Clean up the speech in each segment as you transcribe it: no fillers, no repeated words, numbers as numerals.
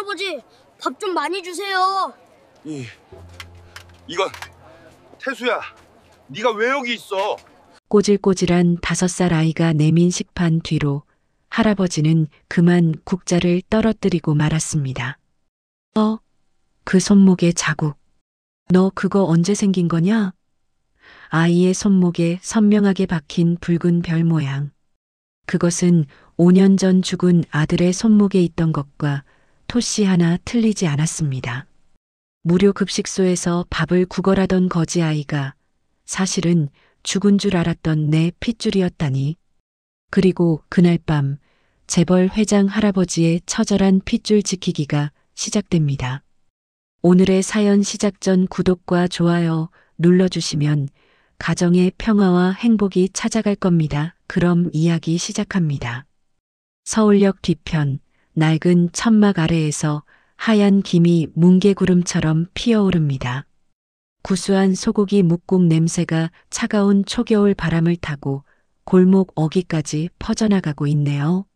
할아버지, 밥 좀 많이 주세요. 이건 태수야, 네가 왜 여기 있어? 꼬질꼬질한 5살 아이가 내민 식판 뒤로 할아버지는 그만 국자를 떨어뜨리고 말았습니다. 그 손목에 자국. 너 그거 언제 생긴 거냐? 아이의 손목에 선명하게 박힌 붉은 별 모양. 그것은 5년 전 죽은 아들의 손목에 있던 것과 토씨 하나 틀리지 않았습니다. 무료 급식소에서 밥을 구걸하던 거지 아이가 사실은 죽은 줄 알았던 내 핏줄이었다니. 그리고 그날 밤 재벌 회장 할아버지의 처절한 핏줄 지키기가 시작됩니다. 오늘의 사연 시작 전 구독과 좋아요 눌러주시면 가정의 평화와 행복이 찾아갈 겁니다. 그럼 이야기 시작합니다. 서울역 뒤편 낡은 천막 아래에서 하얀 김이 뭉게구름처럼 피어오릅니다. 구수한 소고기 묵국 냄새가 차가운 초겨울 바람을 타고 골목 어귀까지 퍼져나가고 있네요.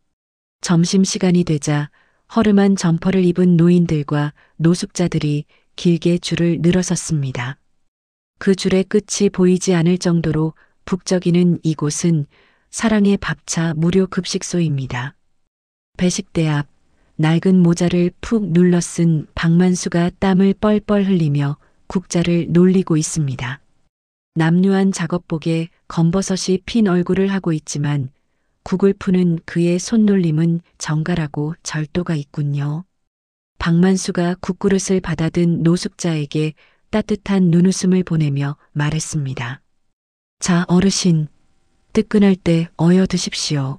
점심시간이 되자 허름한 점퍼를 입은 노인들과 노숙자들이 길게 줄을 늘어섰습니다. 그 줄의 끝이 보이지 않을 정도로 북적이는 이곳은 사랑의 밥차 무료 급식소입니다. 배식대 앞 낡은 모자를 푹 눌러 쓴 박만수가 땀을 뻘뻘 흘리며 국자를 놀리고 있습니다. 남루한 작업복에 검버섯이 핀 얼굴을 하고 있지만 국을 푸는 그의 손놀림은 정갈하고 절도가 있군요. 박만수가 국그릇을 받아든 노숙자에게 따뜻한 눈웃음을 보내며 말했습니다. 자, 어르신, 뜨끈할 때 어여 드십시오.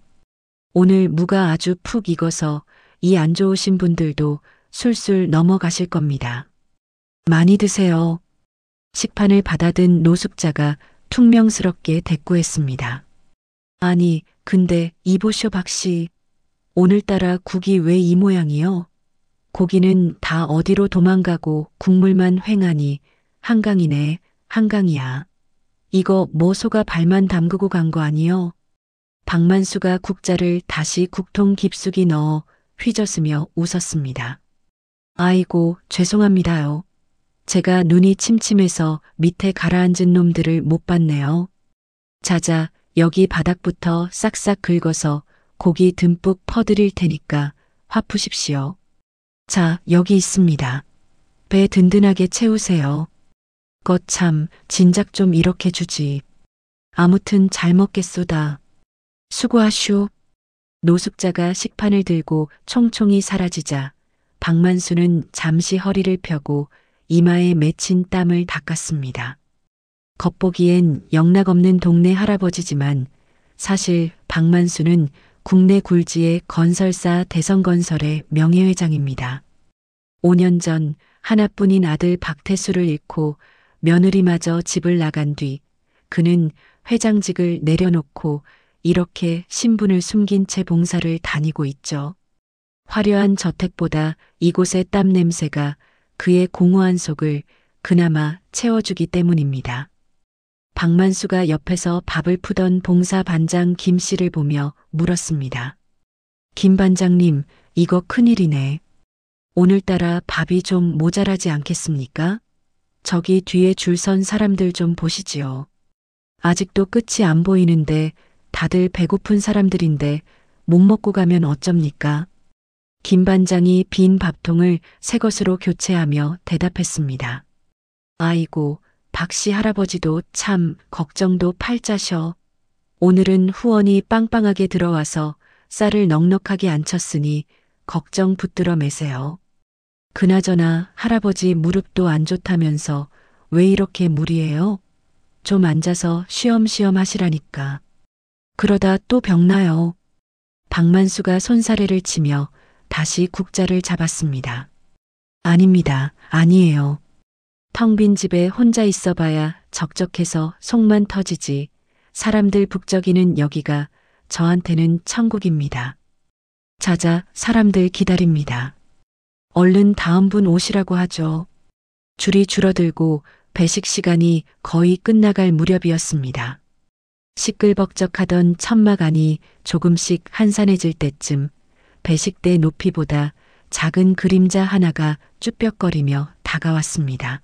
오늘 무가 아주 푹 익어서 이 안 좋으신 분들도 술술 넘어가실 겁니다. 많이 드세요. 식판을 받아든 노숙자가 퉁명스럽게 대꾸했습니다. 아니, 근데 이보쇼 박씨. 오늘따라 국이 왜 이 모양이요? 고기는 다 어디로 도망가고 국물만 휑하니 한강이네, 한강이야. 이거 뭐 소가 발만 담그고 간 거 아니요? 박만수가 국자를 다시 국통 깊숙이 넣어 휘젓으며 웃었습니다. 아이고, 죄송합니다요. 제가 눈이 침침해서 밑에 가라앉은 놈들을 못 봤네요. 자자, 여기 바닥부터 싹싹 긁어서 고기 듬뿍 퍼드릴 테니까 화 푸십시오. 자, 여기 있습니다. 배 든든하게 채우세요. 거참, 진작 좀 이렇게 주지. 아무튼 잘 먹겠소다. 수고하쇼. 노숙자가 식판을 들고 총총히 사라지자 박만수는 잠시 허리를 펴고 이마에 맺힌 땀을 닦았습니다. 겉보기엔 영락없는 동네 할아버지지만 사실 박만수는 국내 굴지의 건설사 대성건설의 명예회장입니다. 5년 전 하나뿐인 아들 박태수를 잃고 며느리마저 집을 나간 뒤 그는 회장직을 내려놓고 이렇게 신분을 숨긴 채 봉사를 다니고 있죠. 화려한 저택보다 이곳의 땀 냄새가 그의 공허한 속을 그나마 채워주기 때문입니다. 박만수가 옆에서 밥을 푸던 봉사 반장 김 씨를 보며 물었습니다. 김 반장님, 이거 큰일이네. 오늘따라 밥이 좀 모자라지 않겠습니까? 저기 뒤에 줄 선 사람들 좀 보시지요. 아직도 끝이 안 보이는데 다들 배고픈 사람들인데 못 먹고 가면 어쩝니까? 김 반장이 빈 밥통을 새 것으로 교체하며 대답했습니다. 아이고, 박씨 할아버지도 참 걱정도 팔자셔. 오늘은 후원이 빵빵하게 들어와서 쌀을 넉넉하게 앉혔으니 걱정 붙들어 매세요. 그나저나 할아버지 무릎도 안 좋다면서 왜 이렇게 무리해요? 좀 앉아서 쉬엄쉬엄 하시라니까. 그러다 또 병나요. 박만수가 손사래를 치며 다시 국자를 잡았습니다. 아닙니다. 아니에요. 텅 빈 집에 혼자 있어봐야 적적해서 속만 터지지. 사람들 북적이는 여기가 저한테는 천국입니다. 자자, 사람들 기다립니다. 얼른 다음 분 오시라고 하죠. 줄이 줄어들고 배식 시간이 거의 끝나갈 무렵이었습니다. 시끌벅적하던 천막 안이 조금씩 한산해질 때쯤 배식대 높이보다 작은 그림자 하나가 쭈뼛거리며 다가왔습니다.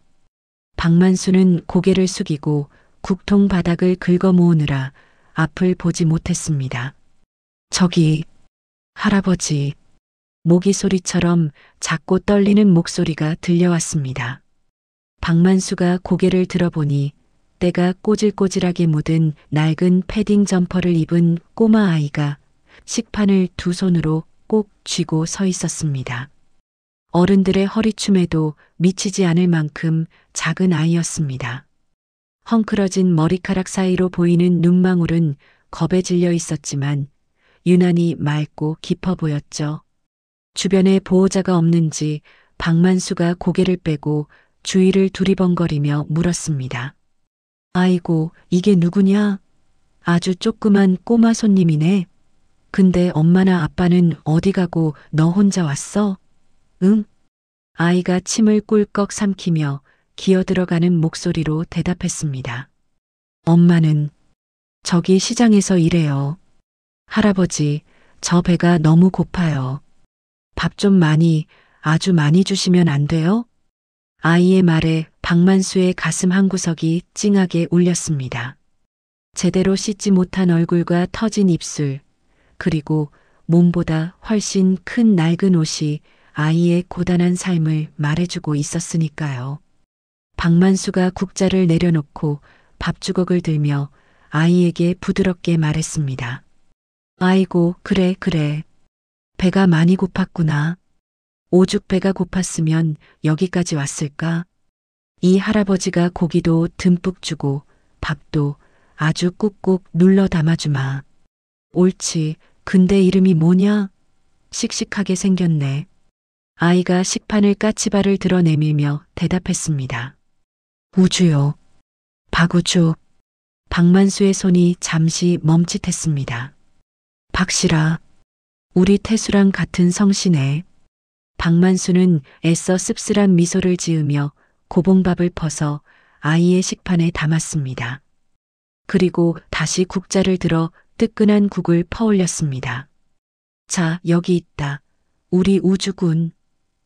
박만수는 고개를 숙이고 국통 바닥을 긁어 모으느라 앞을 보지 못했습니다. 저기, 할아버지. 모기 소리처럼 작고 떨리는 목소리가 들려왔습니다. 박만수가 고개를 들어보니 때가 꼬질꼬질하게 묻은 낡은 패딩 점퍼를 입은 꼬마 아이가 식판을 두 손으로 꼭 쥐고 서 있었습니다. 어른들의 허리춤에도 미치지 않을 만큼 작은 아이였습니다. 헝클어진 머리카락 사이로 보이는 눈망울은 겁에 질려 있었지만 유난히 맑고 깊어 보였죠. 주변에 보호자가 없는지 박만수가 고개를 빼고 주위를 두리번거리며 물었습니다. 아이고, 이게 누구냐? 아주 조그만 꼬마 손님이네. 근데 엄마나 아빠는 어디 가고 너 혼자 왔어? 응? 아이가 침을 꿀꺽 삼키며 기어들어가는 목소리로 대답했습니다. 엄마는 저기 시장에서 일해요. 할아버지, 저 배가 너무 고파요. 밥 좀 많이, 아주 많이 주시면 안 돼요? 아이의 말에 박만수의 가슴 한구석이 찡하게 울렸습니다. 제대로 씻지 못한 얼굴과 터진 입술, 그리고 몸보다 훨씬 큰 낡은 옷이 아이의 고단한 삶을 말해주고 있었으니까요. 박만수가 국자를 내려놓고 밥주걱을 들며 아이에게 부드럽게 말했습니다. 아이고, 그래, 그래. 배가 많이 고팠구나. 오죽 배가 고팠으면 여기까지 왔을까? 이 할아버지가 고기도 듬뿍 주고 밥도 아주 꾹꾹 눌러 담아주마. 옳지, 근데 이름이 뭐냐? 씩씩하게 생겼네. 아이가 식판을 까치발을 들어 내밀며 대답했습니다. 우주요. 박우주. 박만수의 손이 잠시 멈칫했습니다. 박실아. 우리 태수랑 같은 성씨네. 박만수는 애써 씁쓸한 미소를 지으며 고봉밥을 퍼서 아이의 식판에 담았습니다. 그리고 다시 국자를 들어 뜨끈한 국을 퍼올렸습니다. 자, 여기 있다. 우리 우주군.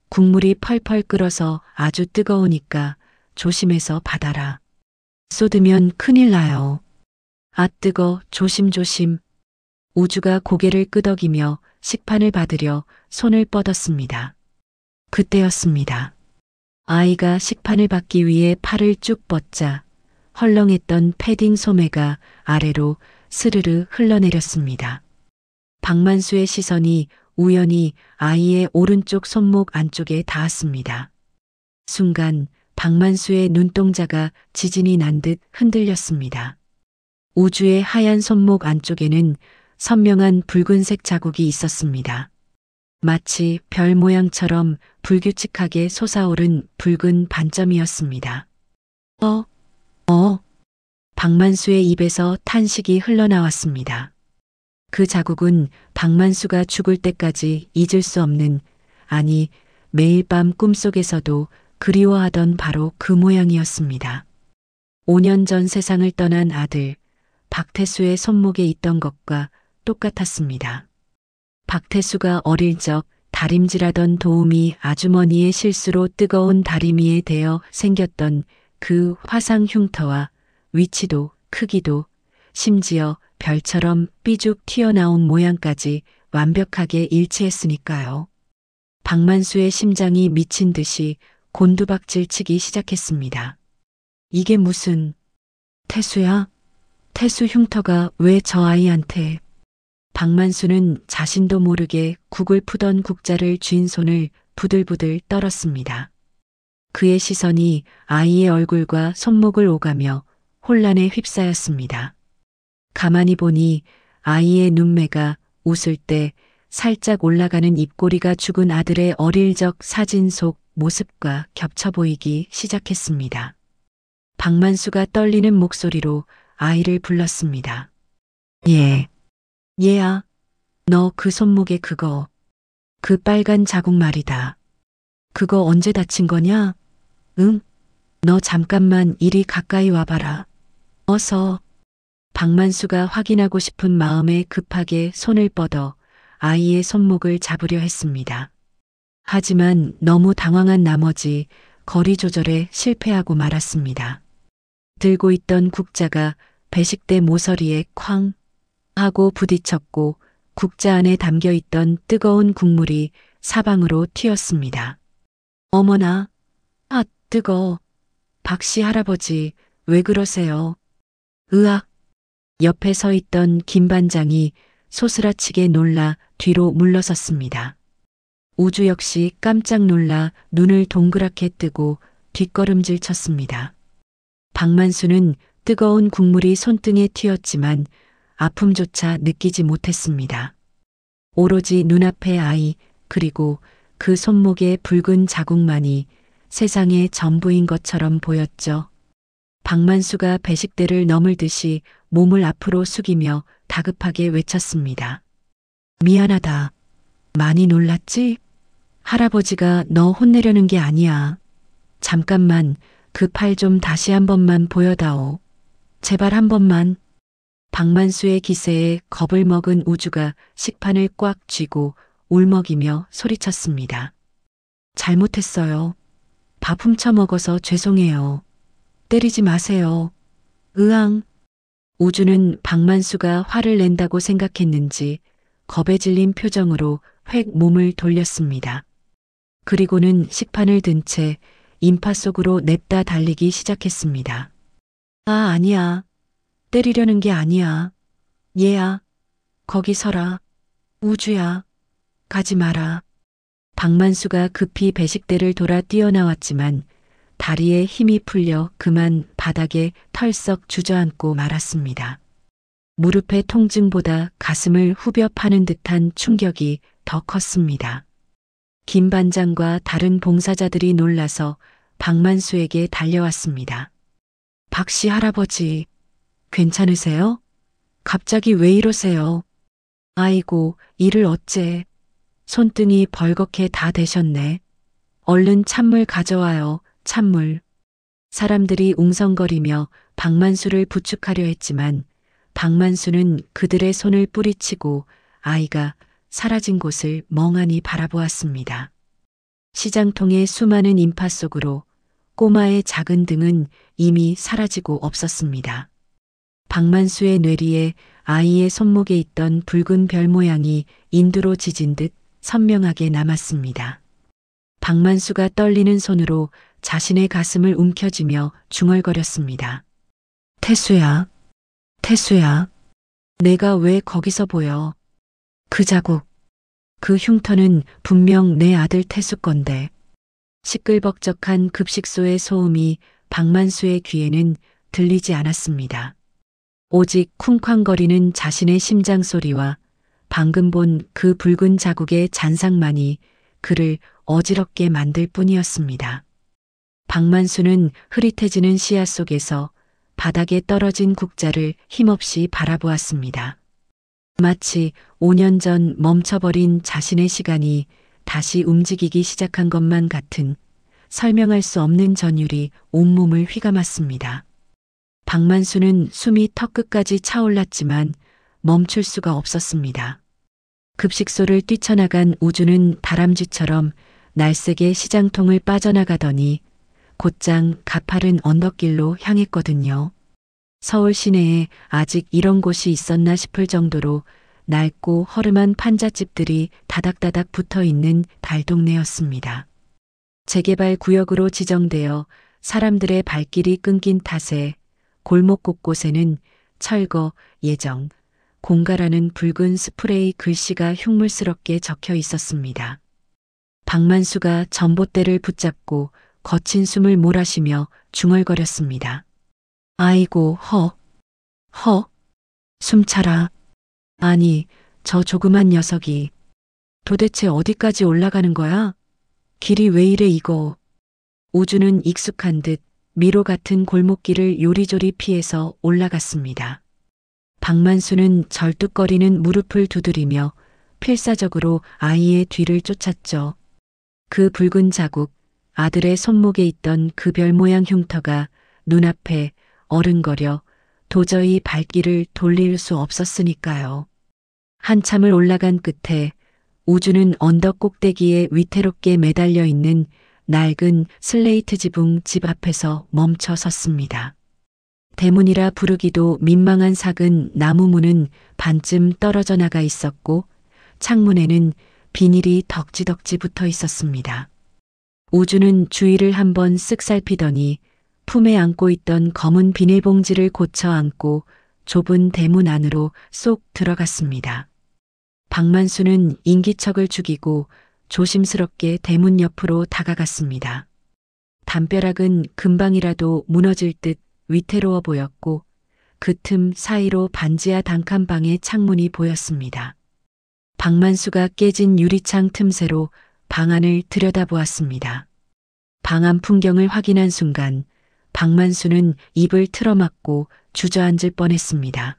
국물이 펄펄 끓어서 아주 뜨거우니까 조심해서 받아라. 쏟으면 큰일 나요. 아, 뜨거, 조심조심. 우주가 고개를 끄덕이며 식판을 받으려 손을 뻗었습니다. 그때였습니다. 아이가 식판을 받기 위해 팔을 쭉 뻗자 헐렁했던 패딩 소매가 아래로 스르르 흘러내렸습니다. 박만수의 시선이 우연히 아이의 오른쪽 손목 안쪽에 닿았습니다. 순간 박만수의 눈동자가 지진이 난 듯 흔들렸습니다. 우주의 하얀 손목 안쪽에는 선명한 붉은색 자국이 있었습니다. 마치 별 모양처럼 불규칙하게 솟아오른 붉은 반점이었습니다. 박만수의 입에서 탄식이 흘러나왔습니다. 그 자국은 박만수가 죽을 때까지 잊을 수 없는, 아니 매일 밤 꿈속에서도 그리워하던 바로 그 모양이었습니다. 5년 전 세상을 떠난 아들 박태수의 손목에 있던 것과 똑같았습니다. 박태수가 어릴 적 다림질하던 도우미 아주머니의 실수로 뜨거운 다리미에 대어 생겼던 그 화상 흉터와 위치도 크기도 심지어 별처럼 삐죽 튀어나온 모양까지 완벽하게 일치했으니까요. 박만수의 심장이 미친 듯이 곤두박질 치기 시작했습니다. 이게 무슨... 태수야? 태수 흉터가 왜 저 아이한테... 박만수는 자신도 모르게 국을 푸던 국자를 쥔 손을 부들부들 떨었습니다. 그의 시선이 아이의 얼굴과 손목을 오가며 혼란에 휩싸였습니다. 가만히 보니 아이의 눈매가 웃을 때 살짝 올라가는 입꼬리가 죽은 아들의 어릴 적 사진 속 모습과 겹쳐 보이기 시작했습니다. 박만수가 떨리는 목소리로 아이를 불렀습니다. 얘야, 너 그 손목에 그거, 그 빨간 자국 말이다. 그거 언제 다친 거냐? 응? 너 잠깐만 이리 가까이 와봐라. 어서. 박만수가 확인하고 싶은 마음에 급하게 손을 뻗어 아이의 손목을 잡으려 했습니다. 하지만 너무 당황한 나머지 거리 조절에 실패하고 말았습니다. 들고 있던 국자가 배식대 모서리에 쾅 하고 부딪혔고 국자 안에 담겨 있던 뜨거운 국물이 사방으로 튀었습니다. 어머나, 아, 뜨거. 박씨 할아버지, 왜 그러세요? 으악. 옆에 서 있던 김 반장이 소스라치게 놀라 뒤로 물러섰습니다. 우주 역시 깜짝 놀라 눈을 동그랗게 뜨고 뒷걸음질 쳤습니다. 박만수는 뜨거운 국물이 손등에 튀었지만 아픔조차 느끼지 못했습니다. 오로지 눈앞의 아이 그리고 그 손목의 붉은 자국만이 세상의 전부인 것처럼 보였죠. 박만수가 배식대를 너물듯이 몸을 앞으로 숙이며 다급하게 외쳤습니다. 미안하다. 많이 놀랐지? 할아버지가 너 혼내려는 게 아니야. 잠깐만 그 팔 좀 다시 한 번만 보여다오. 제발 한 번만. 박만수의 기세에 겁을 먹은 우주가 식판을 꽉 쥐고 울먹이며 소리쳤습니다. 잘못했어요. 밥 훔쳐 먹어서 죄송해요. 때리지 마세요. 으앙. 우주는 박만수가 화를 낸다고 생각했는지 겁에 질린 표정으로 획 몸을 돌렸습니다. 그리고는 식판을 든 채 인파 속으로 냅다 달리기 시작했습니다. 아, 아니야. 때리려는 게 아니야. 얘야. 거기 서라. 우주야. 가지 마라. 박만수가 급히 배식대를 돌아 뛰어나왔지만 다리에 힘이 풀려 그만 바닥에 털썩 주저앉고 말았습니다. 무릎의 통증보다 가슴을 후벼 파는 듯한 충격이 더 컸습니다. 김 반장과 다른 봉사자들이 놀라서 박만수에게 달려왔습니다. 박씨 할아버지, 괜찮으세요? 갑자기 왜 이러세요? 아이고, 이를 어째. 손등이 벌겋게 다 되셨네. 얼른 찬물 가져와요, 찬물. 사람들이 웅성거리며 박만수를 부축하려 했지만 박만수는 그들의 손을 뿌리치고 아이가 사라진 곳을 멍하니 바라보았습니다. 시장통의 수많은 인파 속으로 꼬마의 작은 등은 이미 사라지고 없었습니다. 박만수의 뇌리에 아이의 손목에 있던 붉은 별 모양이 인두로 지진 듯 선명하게 남았습니다. 박만수가 떨리는 손으로 자신의 가슴을 움켜쥐며 중얼거렸습니다. 태수야, 태수야, 내가 왜 거기서 보여? 그 자국, 그 흉터는 분명 내 아들 태수 건데. 시끌벅적한 급식소의 소음이 박만수의 귀에는 들리지 않았습니다. 오직 쿵쾅거리는 자신의 심장 소리와 방금 본 그 붉은 자국의 잔상만이 그를 어지럽게 만들 뿐이었습니다. 박만수는 흐릿해지는 시야 속에서 바닥에 떨어진 국자를 힘없이 바라보았습니다. 마치 5년 전 멈춰버린 자신의 시간이 다시 움직이기 시작한 것만 같은 설명할 수 없는 전율이 온몸을 휘감았습니다. 박만수는 숨이 턱끝까지 차올랐지만 멈출 수가 없었습니다. 급식소를 뛰쳐나간 우주는 다람쥐처럼 날쌔게 시장통을 빠져나가더니 곧장 가파른 언덕길로 향했거든요. 서울 시내에 아직 이런 곳이 있었나 싶을 정도로 낡고 허름한 판잣집들이 다닥다닥 붙어 있는 달동네였습니다. 재개발 구역으로 지정되어 사람들의 발길이 끊긴 탓에 골목 곳곳에는 철거, 예정, 공가라는 붉은 스프레이 글씨가 흉물스럽게 적혀 있었습니다. 박만수가 전봇대를 붙잡고 거친 숨을 몰아쉬며 중얼거렸습니다. 아이고, 숨차라. 아니, 저 조그만 녀석이 도대체 어디까지 올라가는 거야? 길이 왜 이래 이거. 우주는 익숙한 듯 미로 같은 골목길을 요리조리 피해서 올라갔습니다. 박만수는 절뚝거리는 무릎을 두드리며 필사적으로 아이의 뒤를 쫓았죠. 그 붉은 자국, 아들의 손목에 있던 그 별 모양 흉터가 눈앞에 어른거려 도저히 발길을 돌릴 수 없었으니까요. 한참을 올라간 끝에 우주는 언덕 꼭대기에 위태롭게 매달려 있는 낡은 슬레이트 지붕 집 앞에서 멈춰 섰습니다. 대문이라 부르기도 민망한 작은 나무 문은 반쯤 떨어져 나가 있었고 창문에는 비닐이 덕지덕지 붙어 있었습니다. 우주는 주위를 한번 쓱 살피더니 품에 안고 있던 검은 비닐봉지를 고쳐 안고 좁은 대문 안으로 쏙 들어갔습니다. 박만수는 인기척을 죽이고 조심스럽게 대문 옆으로 다가갔습니다. 담벼락은 금방이라도 무너질 듯 위태로워 보였고 그 틈 사이로 반지하 단칸방의 창문이 보였습니다. 박만수가 깨진 유리창 틈새로 방 안을 들여다보았습니다. 방 안 풍경을 확인한 순간 박만수는 입을 틀어막고 주저앉을 뻔했습니다.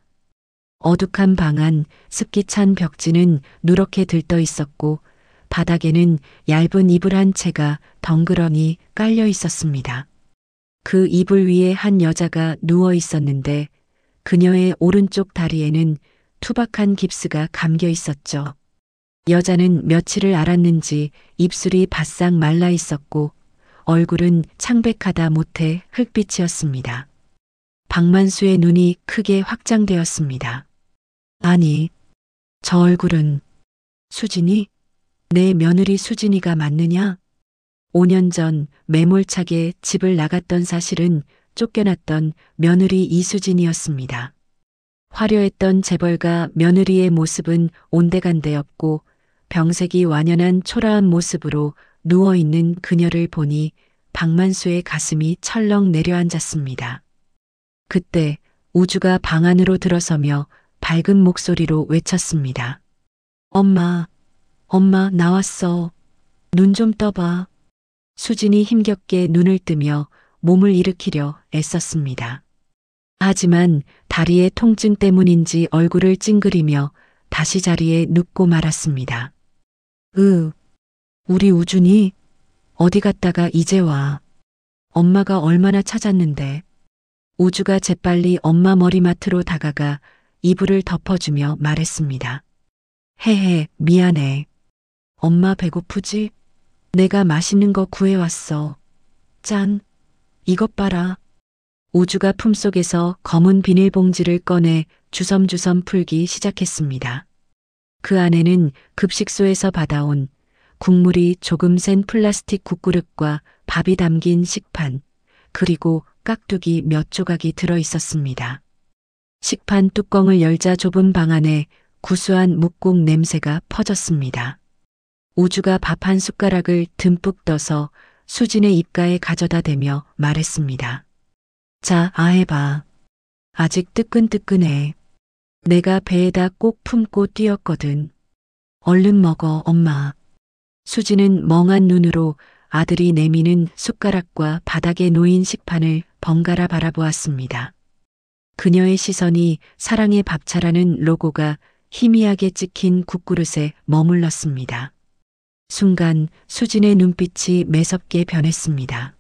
어둑한 방 안 습기 찬 벽지는 누렇게 들떠 있었고 바닥에는 얇은 이불 한 채가 덩그러니 깔려 있었습니다. 그 이불 위에 한 여자가 누워 있었는데 그녀의 오른쪽 다리에는 투박한 깁스가 감겨 있었죠. 여자는 며칠을 앓았는지 입술이 바싹 말라 있었고 얼굴은 창백하다 못해 흙빛이었습니다. 박만수의 눈이 크게 확장되었습니다. 아니, 저 얼굴은 수진이? 내 며느리 수진이가 맞느냐? 5년 전 매몰차게 집을 나갔던 사실은 쫓겨났던 며느리 이수진이었습니다. 화려했던 재벌가 며느리의 모습은 온데간데없고 병색이 완연한 초라한 모습으로 누워있는 그녀를 보니 박만수의 가슴이 철렁 내려앉았습니다. 그때 우주가 방 안으로 들어서며 밝은 목소리로 외쳤습니다. 엄마, 엄마 나왔어. 눈 좀 떠봐. 수진이 힘겹게 눈을 뜨며 몸을 일으키려 애썼습니다. 하지만 다리의 통증 때문인지 얼굴을 찡그리며 다시 자리에 눕고 말았습니다. 우리 우준이 어디 갔다가 이제 와. 엄마가 얼마나 찾았는데. 우주가 재빨리 엄마 머리맡으로 다가가 이불을 덮어주며 말했습니다. 헤헤, 미안해. 엄마 배고프지? 내가 맛있는 거 구해왔어. 짠, 이것 봐라. 우주가 품속에서 검은 비닐봉지를 꺼내 주섬주섬 풀기 시작했습니다. 그 안에는 급식소에서 받아온 국물이 조금 센 플라스틱 국그릇과 밥이 담긴 식판, 그리고 깍두기 몇 조각이 들어 있었습니다. 식판 뚜껑을 열자 좁은 방 안에 구수한 묵국 냄새가 퍼졌습니다. 우주가 밥 한 숟가락을 듬뿍 떠서 수진의 입가에 가져다 대며 말했습니다. 자, 아해봐. 아직 뜨끈뜨끈해. 내가 배에다 꼭 품고 뛰었거든. 얼른 먹어, 엄마. 수진은 멍한 눈으로 아들이 내미는 숟가락과 바닥에 놓인 식판을 번갈아 바라보았습니다. 그녀의 시선이 사랑의 밥차라는 로고가 희미하게 찍힌 국그릇에 머물렀습니다. 순간 수진의 눈빛이 매섭게 변했습니다.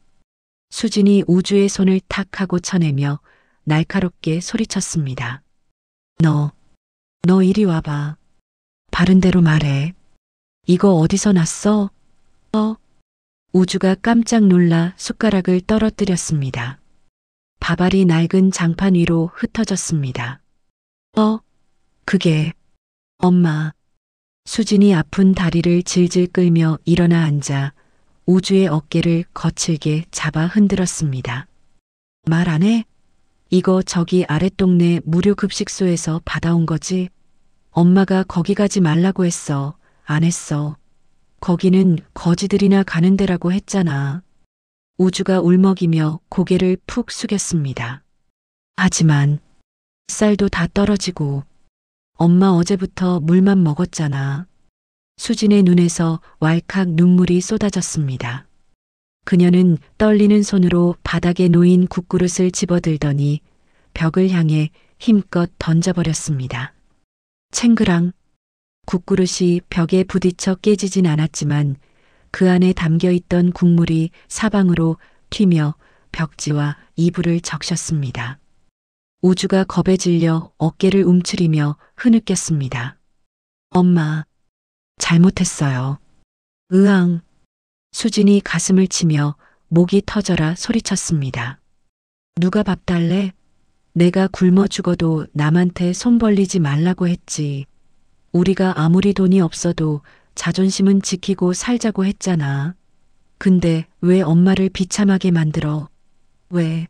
수진이 우주의 손을 탁 하고 쳐내며 날카롭게 소리쳤습니다. 너 이리 와봐. 바른 대로 말해. 이거 어디서 났어? 우주가 깜짝 놀라 숟가락을 떨어뜨렸습니다. 밥알이 낡은 장판 위로 흩어졌습니다. 그게 엄마. 수진이 아픈 다리를 질질 끌며 일어나 앉아 우주의 어깨를 거칠게 잡아 흔들었습니다. 말 안 해? 이거 저기 아랫동네 무료 급식소에서 받아온 거지? 엄마가 거기 가지 말라고 했어. 안 했어. 거기는 거지들이나 가는 데라고 했잖아. 우주가 울먹이며 고개를 푹 숙였습니다. 하지만 쌀도 다 떨어지고 엄마 어제부터 물만 먹었잖아. 수진의 눈에서 왈칵 눈물이 쏟아졌습니다. 그녀는 떨리는 손으로 바닥에 놓인 국그릇을 집어들더니 벽을 향해 힘껏 던져버렸습니다. 챙그랑. 국그릇이 벽에 부딪혀 깨지진 않았지만 그 안에 담겨있던 국물이 사방으로 튀며 벽지와 이불을 적셨습니다. 우주가 겁에 질려 어깨를 움츠리며 흐느꼈습니다. 엄마, 잘못했어요. 으앙. 수진이 가슴을 치며 목이 터져라 소리쳤습니다. 누가 밥 달래? 내가 굶어 죽어도 남한테 손 벌리지 말라고 했지. 우리가 아무리 돈이 없어도 자존심은 지키고 살자고 했잖아. 근데 왜 엄마를 비참하게 만들어? 왜?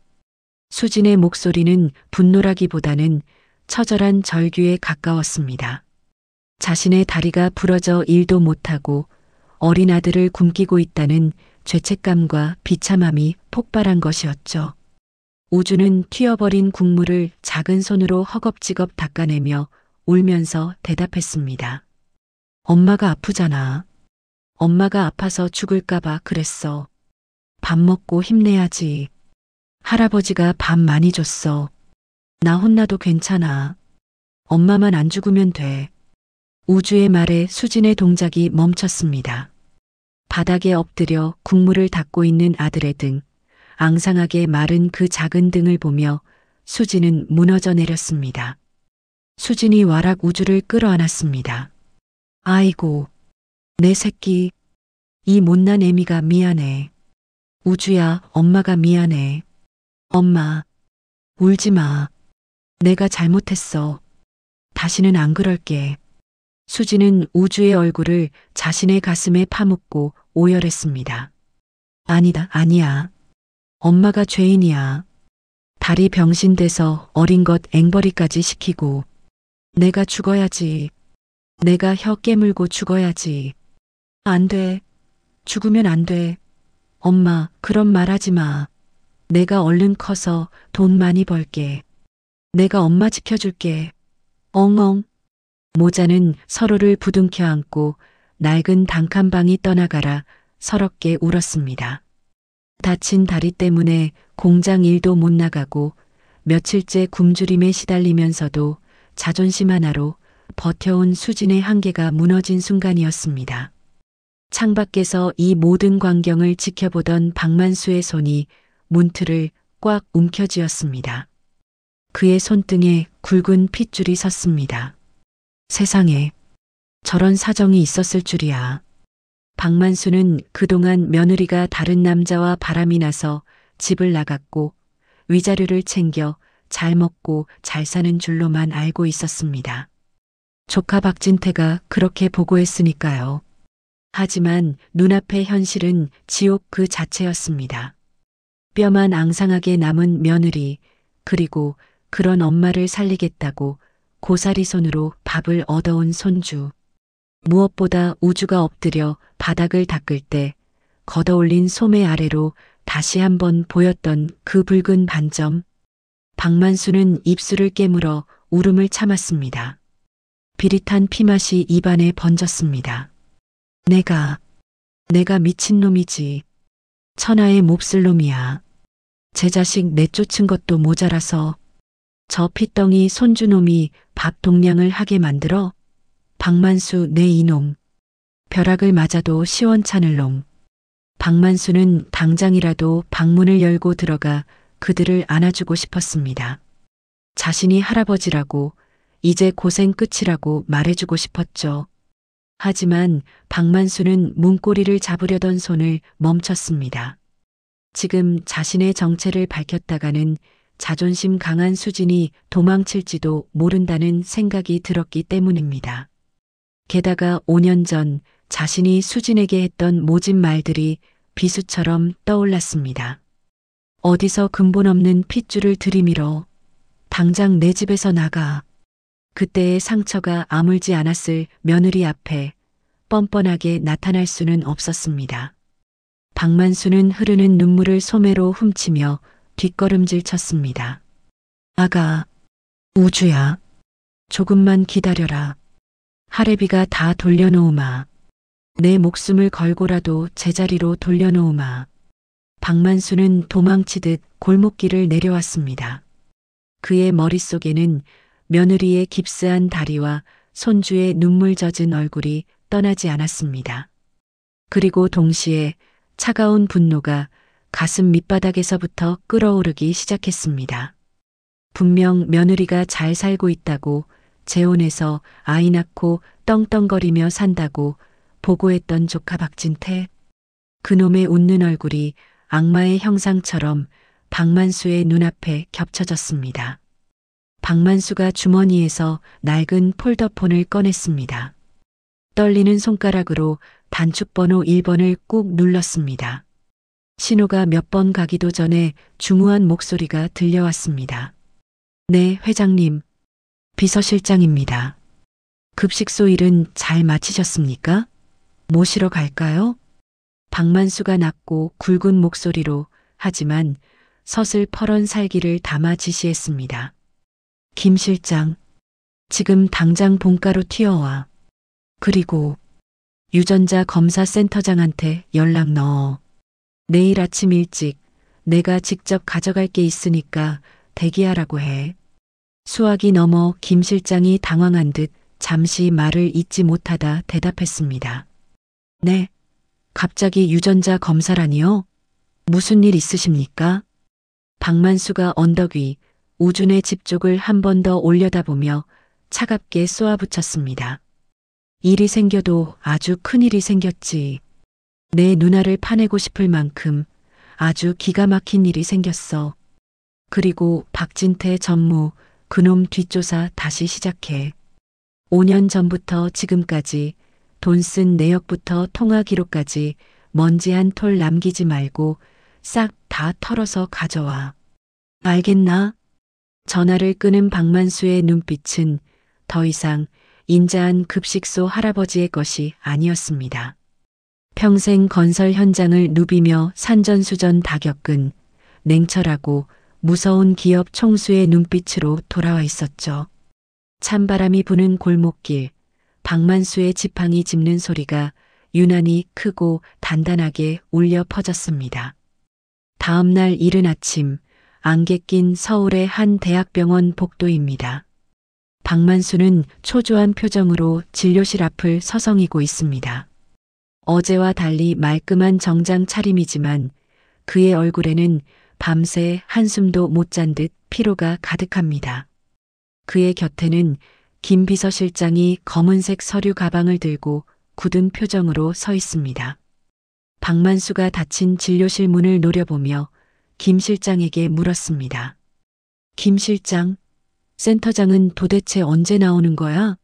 수진의 목소리는 분노라기보다는 처절한 절규에 가까웠습니다. 자신의 다리가 부러져 일도 못하고 어린 아들을 굶기고 있다는 죄책감과 비참함이 폭발한 것이었죠. 우주는 튀어버린 국물을 작은 손으로 허겁지겁 닦아내며 울면서 대답했습니다. 엄마가 아프잖아. 엄마가 아파서 죽을까봐 그랬어. 밥 먹고 힘내야지. 할아버지가 밥 많이 줬어. 나 혼나도 괜찮아. 엄마만 안 죽으면 돼. 우주의 말에 수진의 동작이 멈췄습니다. 바닥에 엎드려 국물을 닦고 있는 아들의 등, 앙상하게 마른 그 작은 등을 보며 수진은 무너져 내렸습니다. 수진이 와락 우주를 끌어안았습니다. 아이고, 내 새끼. 이 못난 애미가 미안해. 우주야, 엄마가 미안해. 엄마, 울지 마. 내가 잘못했어. 다시는 안 그럴게. 수진은 우주의 얼굴을 자신의 가슴에 파묻고 오열했습니다. 아니다, 아니야. 엄마가 죄인이야. 다리 병신돼서 어린 것 앵벌이까지 시키고. 내가 죽어야지. 내가 혀 깨물고 죽어야지. 안 돼. 죽으면 안 돼. 엄마, 그런 말 하지 마. 내가 얼른 커서 돈 많이 벌게. 내가 엄마 지켜줄게. 엉엉. 모자는 서로를 부둥켜 안고 낡은 단칸방이 떠나가라 서럽게 울었습니다. 다친 다리 때문에 공장 일도 못 나가고 며칠째 굶주림에 시달리면서도 자존심 하나로 버텨온 수진의 한계가 무너진 순간이었습니다. 창밖에서 이 모든 광경을 지켜보던 박만수의 손이 문틀을 꽉 움켜쥐었습니다. 그의 손등에 굵은 핏줄이 섰습니다. 세상에, 저런 사정이 있었을 줄이야. 박만수는 그동안 며느리가 다른 남자와 바람이 나서 집을 나갔고 위자료를 챙겨 잘 먹고 잘 사는 줄로만 알고 있었습니다. 조카 박진태가 그렇게 보고했으니까요. 하지만 눈앞의 현실은 지옥 그 자체였습니다. 뼈만 앙상하게 남은 며느리, 그리고 그런 엄마를 살리겠다고 고사리 손으로 밥을 얻어온 손주. 무엇보다 우주가 엎드려 바닥을 닦을 때 걷어올린 소매 아래로 다시 한번 보였던 그 붉은 반점. 박만수는 입술을 깨물어 울음을 참았습니다. 비릿한 피맛이 입안에 번졌습니다. 내가 미친놈이지. 천하의 몹쓸 놈이야. 제 자식 내쫓은 것도 모자라서 저 핏덩이 손주놈이 밥 동량을 하게 만들어? 박만수 내 이놈. 벼락을 맞아도 시원찮을 놈. 박만수는 당장이라도 방문을 열고 들어가 그들을 안아주고 싶었습니다. 자신이 할아버지라고, 이제 고생 끝이라고 말해주고 싶었죠. 하지만 박만수는 문고리를 잡으려던 손을 멈췄습니다. 지금 자신의 정체를 밝혔다가는 자존심 강한 수진이 도망칠지도 모른다는 생각이 들었기 때문입니다. 게다가 5년 전 자신이 수진에게 했던 모진 말들이 비수처럼 떠올랐습니다. 어디서 근본 없는 핏줄을 들이밀어. 당장 내 집에서 나가. 그때의 상처가 아물지 않았을 며느리 앞에 뻔뻔하게 나타날 수는 없었습니다. 박만수는 흐르는 눈물을 소매로 훔치며 뒷걸음질 쳤습니다. 아가, 우주야. 조금만 기다려라. 할애비가 다 돌려놓으마. 내 목숨을 걸고라도 제자리로 돌려놓으마. 박만수는 도망치듯 골목길을 내려왔습니다. 그의 머릿속에는 며느리의 깁스한 다리와 손주의 눈물 젖은 얼굴이 떠나지 않았습니다. 그리고 동시에 차가운 분노가 가슴 밑바닥에서부터 끓어오르기 시작했습니다. 분명 며느리가 잘 살고 있다고 재혼해서 아이 낳고 떵떵거리며 산다고 보고했던 조카 박진태. 그놈의 웃는 얼굴이 악마의 형상처럼 박만수의 눈앞에 겹쳐졌습니다. 박만수가 주머니에서 낡은 폴더폰을 꺼냈습니다. 떨리는 손가락으로 단축번호 1번을 꾹 눌렀습니다. 신호가 몇 번 가기도 전에 중후한 목소리가 들려왔습니다. 네, 회장님. 비서실장입니다. 급식소 일은 잘 마치셨습니까? 모시러 갈까요? 박만수가 낮고 굵은 목소리로 하지만 서슬퍼런 살기를 담아 지시했습니다. 김 실장, 지금 당장 본가로 튀어와. 그리고 유전자 검사 센터장한테 연락 넣어. 내일 아침 일찍 내가 직접 가져갈 게 있으니까 대기하라고 해. 수화기 넘어 김 실장이 당황한 듯 잠시 말을 잇지 못하다 대답했습니다. 네, 갑자기 유전자 검사라니요? 무슨 일 있으십니까? 박만수가 언덕 위 우준의 집 쪽을 한 번 더 올려다보며 차갑게 쏘아붙였습니다. 일이 생겨도 아주 큰일이 생겼지. 내 누나를 파내고 싶을 만큼 아주 기가 막힌 일이 생겼어. 그리고 박진태 전무 그놈 뒷조사 다시 시작해. 5년 전부터 지금까지 돈 쓴 내역부터 통화 기록까지 먼지 한 톨 남기지 말고 싹 다 털어서 가져와. 알겠나? 전화를 끄는 박만수의 눈빛은 더 이상 인자한 급식소 할아버지의 것이 아니었습니다. 평생 건설 현장을 누비며 산전수전 다 겪은 냉철하고 무서운 기업 총수의 눈빛으로 돌아와 있었죠. 찬바람이 부는 골목길, 박만수의 지팡이 짚는 소리가 유난히 크고 단단하게 울려 퍼졌습니다. 다음 날 이른 아침, 안개 낀 서울의 한 대학병원 복도입니다. 박만수는 초조한 표정으로 진료실 앞을 서성이고 있습니다. 어제와 달리 말끔한 정장 차림이지만 그의 얼굴에는 밤새 한숨도 못 잔 듯 피로가 가득합니다. 그의 곁에는 김 비서실장이 검은색 서류 가방을 들고 굳은 표정으로 서 있습니다. 박만수가 닫힌 진료실 문을 노려보며 김 실장에게 물었습니다. 김 실장, 센터장은 도대체 언제 나오는 거야?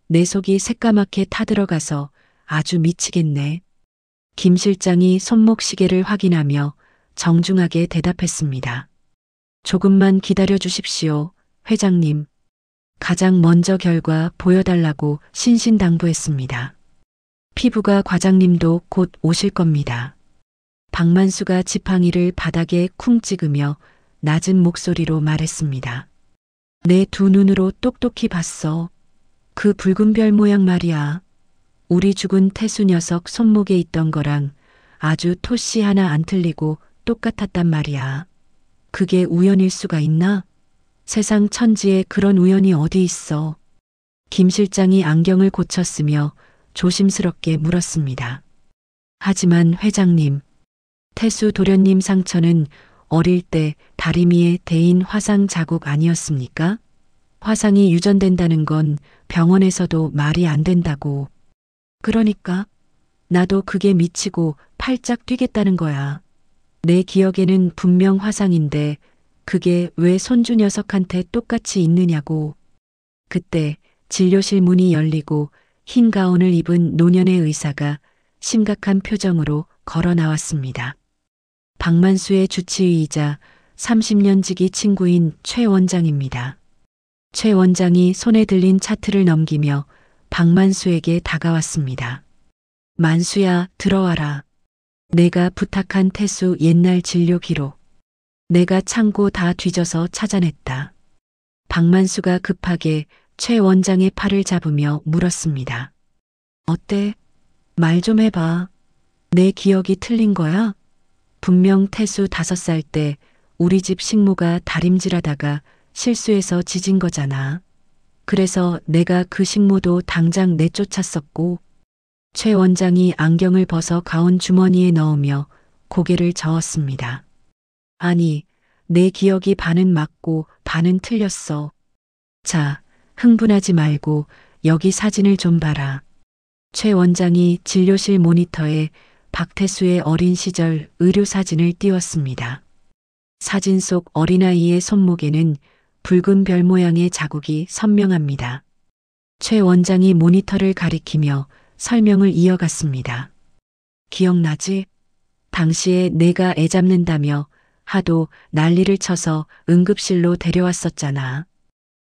내 속이 새까맣게 타들어가서 아주 미치겠네. 김 실장이 손목 시계를 확인하며 정중하게 대답했습니다. 조금만 기다려 주십시오, 회장님. 가장 먼저 결과 보여달라고 신신당부했습니다. 피부가 과장님도 곧 오실 겁니다. 박만수가 지팡이를 바닥에 쿵 찍으며 낮은 목소리로 말했습니다. 내 두 눈으로 똑똑히 봤어. 그 붉은 별 모양 말이야. 우리 죽은 태수 녀석 손목에 있던 거랑 아주 토씨 하나 안 틀리고 똑같았단 말이야. 그게 우연일 수가 있나? 세상 천지에 그런 우연이 어디 있어. 김 실장이 안경을 고쳤으며 조심스럽게 물었습니다. 하지만 회장님, 태수 도련님 상처는 어릴 때 다리미에 대인 화상 자국 아니었습니까? 화상이 유전된다는 건 병원에서도 말이 안 된다고. 그러니까 나도 그게 미치고 팔짝 뛰겠다는 거야. 내 기억에는 분명 화상인데 그게 왜 손주 녀석한테 똑같이 있느냐고. 그때 진료실 문이 열리고 흰 가운을 입은 노년의 의사가 심각한 표정으로 걸어 나왔습니다. 박만수의 주치의이자 30년 지기 친구인 최 원장입니다. 최 원장이 손에 들린 차트를 넘기며 박만수에게 다가왔습니다. 만수야, 들어와라. 내가 부탁한 태수 옛날 진료 기록. 내가 창고 다 뒤져서 찾아냈다. 박만수가 급하게 최 원장의 팔을 잡으며 물었습니다. 어때? 말 좀 해봐. 내 기억이 틀린 거야? 분명 태수 5살 때 우리 집 식모가 다림질하다가 실수해서 지진 거잖아. 그래서 내가 그 식모도 당장 내쫓았었고. 최 원장이 안경을 벗어 가운 주머니에 넣으며 고개를 저었습니다. 아니, 내 기억이 반은 맞고 반은 틀렸어. 자, 흥분하지 말고 여기 사진을 좀 봐라. 최 원장이 진료실 모니터에 박태수의 어린 시절 의료 사진을 띄웠습니다. 사진 속 어린아이의 손목에는 붉은 별 모양의 자국이 선명합니다. 최 원장이 모니터를 가리키며 설명을 이어갔습니다. 기억나지? 당시에 내가 애 잡는다며 하도 난리를 쳐서 응급실로 데려왔었잖아.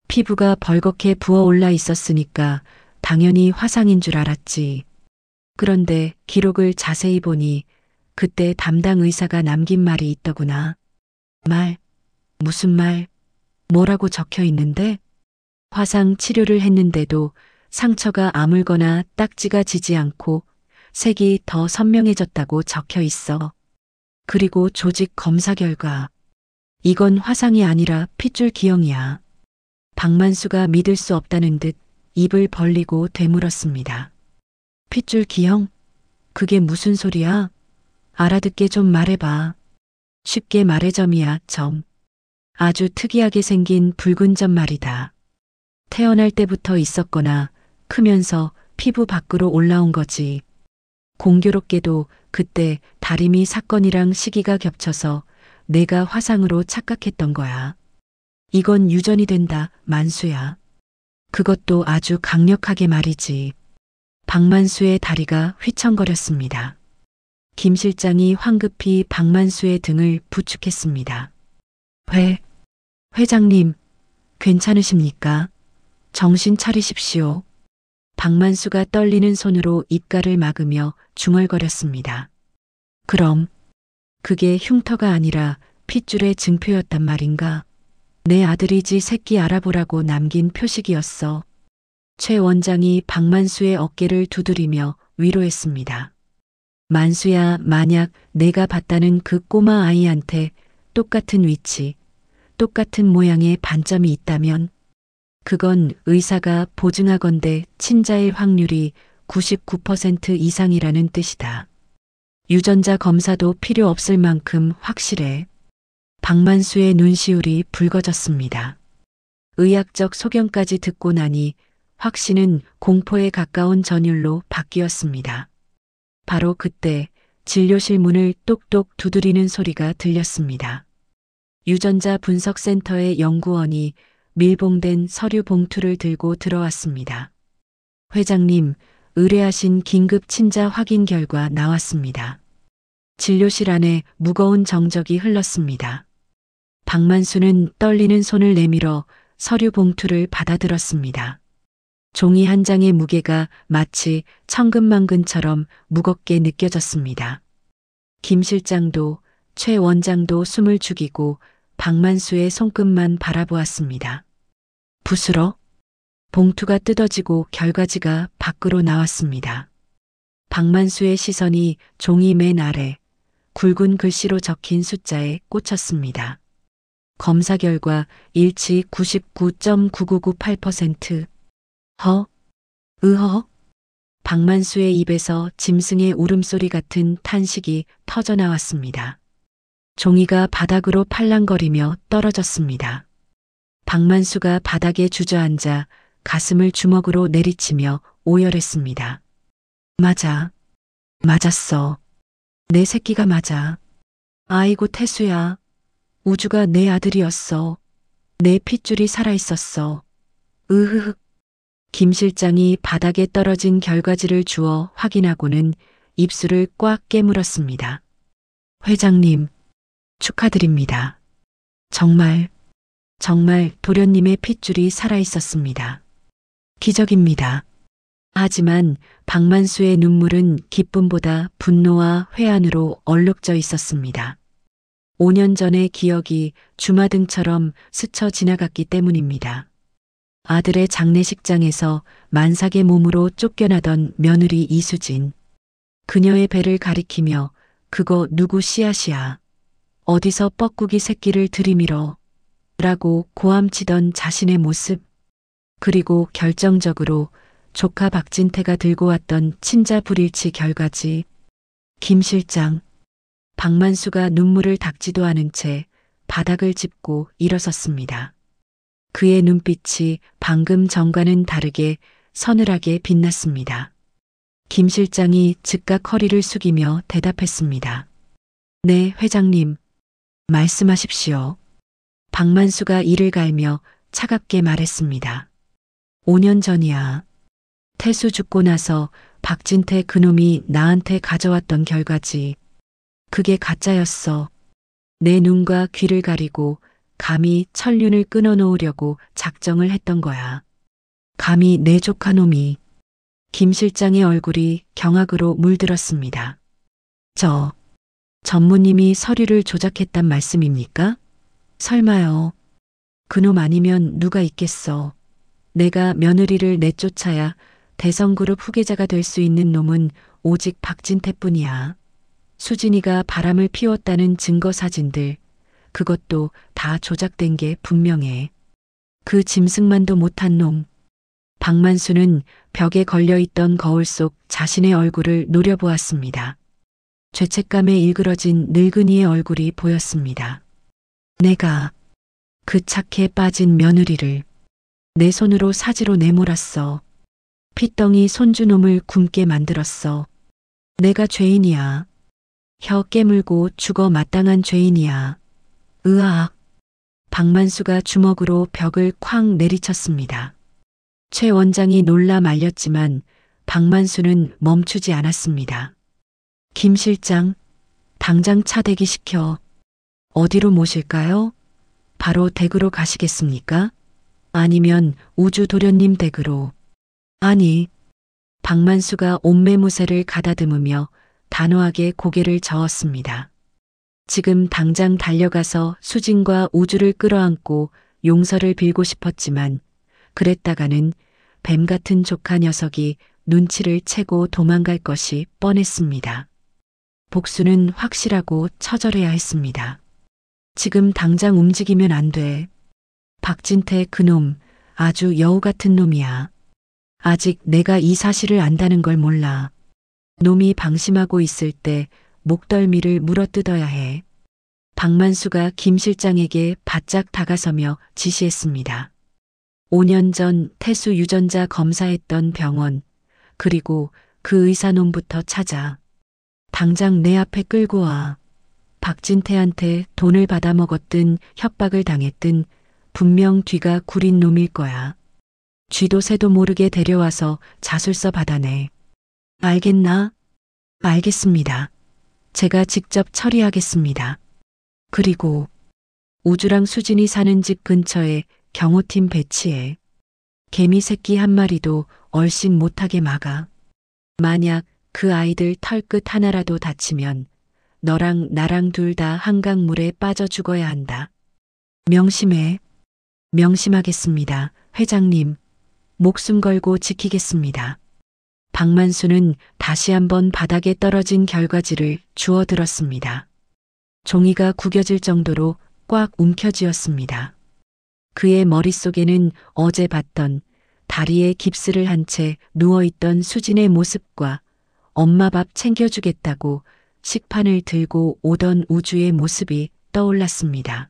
피부가 벌겋게 부어올라 있었으니까 당연히 화상인 줄 알았지. 그런데 기록을 자세히 보니 그때 담당 의사가 남긴 말이 있더구나. 말? 무슨 말? 뭐라고 적혀 있는데? 화상 치료를 했는데도 상처가 아물거나 딱지가 지지 않고 색이 더 선명해졌다고 적혀 있어. 그리고 조직 검사 결과. 이건 화상이 아니라 핏줄 기형이야. 박만수가 믿을 수 없다는 듯 입을 벌리고 되물었습니다. 핏줄 기형? 그게 무슨 소리야? 알아듣게 좀 말해봐. 쉽게 말해 점이야, 점. 아주 특이하게 생긴 붉은 점 말이다. 태어날 때부터 있었거나 크면서 피부 밖으로 올라온 거지. 공교롭게도 그때 다리미 사건이랑 시기가 겹쳐서 내가 화상으로 착각했던 거야. 이건 유전이 된다, 만수야. 그것도 아주 강력하게 말이지. 박만수의 다리가 휘청거렸습니다. 김 실장이 황급히 박만수의 등을 부축했습니다. 회장님, 괜찮으십니까? 정신 차리십시오. 박만수가 떨리는 손으로 입가를 막으며 중얼거렸습니다. 그럼 그게 흉터가 아니라 핏줄의 증표였단 말인가? 내 아들이지 새끼 알아보라고 남긴 표식이었어. 최 원장이 박만수의 어깨를 두드리며 위로했습니다. 만수야, 만약 내가 봤다는 그 꼬마 아이한테 똑같은 위치, 똑같은 모양의 반점이 있다면 그건 의사가 보증하건대 친자일 확률이 99% 이상이라는 뜻이다. 유전자 검사도 필요 없을 만큼 확실해. 박만수의 눈시울이 붉어졌습니다. 의학적 소견까지 듣고 나니 확신은 공포에 가까운 전율로 바뀌었습니다. 바로 그때 진료실 문을 똑똑 두드리는 소리가 들렸습니다. 유전자 분석센터의 연구원이 밀봉된 서류 봉투를 들고 들어왔습니다. 회장님, 의뢰하신 긴급 친자 확인 결과 나왔습니다. 진료실 안에 무거운 정적이 흘렀습니다. 박만수는 떨리는 손을 내밀어 서류 봉투를 받아들었습니다. 종이 한 장의 무게가 마치 천근만근처럼 무겁게 느껴졌습니다. 김 실장도 최 원장도 숨을 죽이고 박만수의 손끝만 바라보았습니다. 부스러 봉투가 뜯어지고 결과지가 밖으로 나왔습니다. 박만수의 시선이 종이 맨 아래 굵은 글씨로 적힌 숫자에 꽂혔습니다. 검사 결과 일치 99.9998%. 으허? 박만수의 입에서 짐승의 울음소리 같은 탄식이 터져나왔습니다. 종이가 바닥으로 팔랑거리며 떨어졌습니다. 박만수가 바닥에 주저앉아 가슴을 주먹으로 내리치며 오열했습니다. 맞았어. 내 새끼가 맞아. 아이고 태수야. 우주가 내 아들이었어. 내 핏줄이 살아있었어. 으흐흐. 김 실장이 바닥에 떨어진 결과지를 주워 확인하고는 입술을 꽉 깨물었습니다. 회장님, 축하드립니다. 정말 도련님의 핏줄이 살아있었습니다. 기적입니다. 하지만 박만수의 눈물은 기쁨보다 분노와 회한으로 얼룩져 있었습니다. 5년 전의 기억이 주마등처럼 스쳐 지나갔기 때문입니다. 아들의 장례식장에서 만삭의 몸으로 쫓겨나던 며느리 이수진. 그녀의 배를 가리키며 그거 누구 씨앗이야. 어디서 뻐꾸기 새끼를 들이밀어. 라고 고함치던 자신의 모습. 그리고 결정적으로 조카 박진태가 들고 왔던 친자 불일치 결과지. 김 실장. 박만수가 눈물을 닦지도 않은 채 바닥을 짚고 일어섰습니다. 그의 눈빛이 방금 전과는 다르게 서늘하게 빛났습니다. 김 실장이 즉각 허리를 숙이며 대답했습니다. 네, 회장님. 말씀하십시오. 박만수가 이를 갈며 차갑게 말했습니다. 5년 전이야. 태수 죽고 나서 박진태 그놈이 나한테 가져왔던 결과지. 그게 가짜였어. 내 눈과 귀를 가리고 감히 천륜을 끊어놓으려고 작정을 했던 거야. 감히 내 조카 놈이. 김 실장의 얼굴이 경악으로 물들었습니다. 전무님이 서류를 조작했단 말씀입니까? 설마요. 그놈 아니면 누가 있겠어. 내가 며느리를 내쫓아야 대성그룹 후계자가 될 수 있는 놈은 오직 박진태뿐이야. 수진이가 바람을 피웠다는 증거 사진들, 그것도 다 조작된 게 분명해. 그 짐승만도 못한 놈. 박만수는 벽에 걸려있던 거울 속 자신의 얼굴을 노려보았습니다. 죄책감에 일그러진 늙은이의 얼굴이 보였습니다. 내가 그 착해 빠진 며느리를 내 손으로 사지로 내몰았어. 핏덩이 손주놈을 굶게 만들었어. 내가 죄인이야. 혀 깨물고 죽어 마땅한 죄인이야. 으악. 박만수가 주먹으로 벽을 쾅 내리쳤습니다. 최 원장이 놀라 말렸지만 박만수는 멈추지 않았습니다. 김 실장, 당장 차 대기시켜. 어디로 모실까요? 바로 댁으로 가시겠습니까? 아니면 우주도련님 댁으로. 아니. 박만수가 옷매무새를 가다듬으며 단호하게 고개를 저었습니다. 지금 당장 달려가서 수진과 우주를 끌어안고 용서를 빌고 싶었지만 그랬다가는 뱀 같은 조카 녀석이 눈치를 채고 도망갈 것이 뻔했습니다. 복수는 확실하고 처절해야 했습니다. 지금 당장 움직이면 안 돼. 박진태 그놈 아주 여우 같은 놈이야. 아직 내가 이 사실을 안다는 걸 몰라. 놈이 방심하고 있을 때 목덜미를 물어뜯어야 해. 박만수가 김 실장에게 바짝 다가서며 지시했습니다. 5년 전 태수 유전자 검사했던 병원, 그리고 그 의사놈부터 찾아. 당장 내 앞에 끌고 와. 박진태한테 돈을 받아먹었든 협박을 당했든 분명 뒤가 구린 놈일 거야. 쥐도 새도 모르게 데려와서 자술서 받아내. 알겠나? 알겠습니다. 제가 직접 처리하겠습니다. 그리고 우주랑 수진이 사는 집 근처에 경호팀 배치해. 개미 새끼 한 마리도 얼씬 못하게 막아. 만약 그 아이들 털끝 하나라도 다치면 너랑 나랑 둘 다 한강물에 빠져 죽어야 한다. 명심해. 명심하겠습니다, 회장님. 목숨 걸고 지키겠습니다. 박만수는 다시 한번 바닥에 떨어진 결과지를 주워 들었습니다. 종이가 구겨질 정도로 꽉 움켜쥐었습니다. 그의 머릿속에는 어제 봤던 다리에 깁스를 한 채 누워있던 수진의 모습과 엄마 밥 챙겨주겠다고 식판을 들고 오던 우주의 모습이 떠올랐습니다.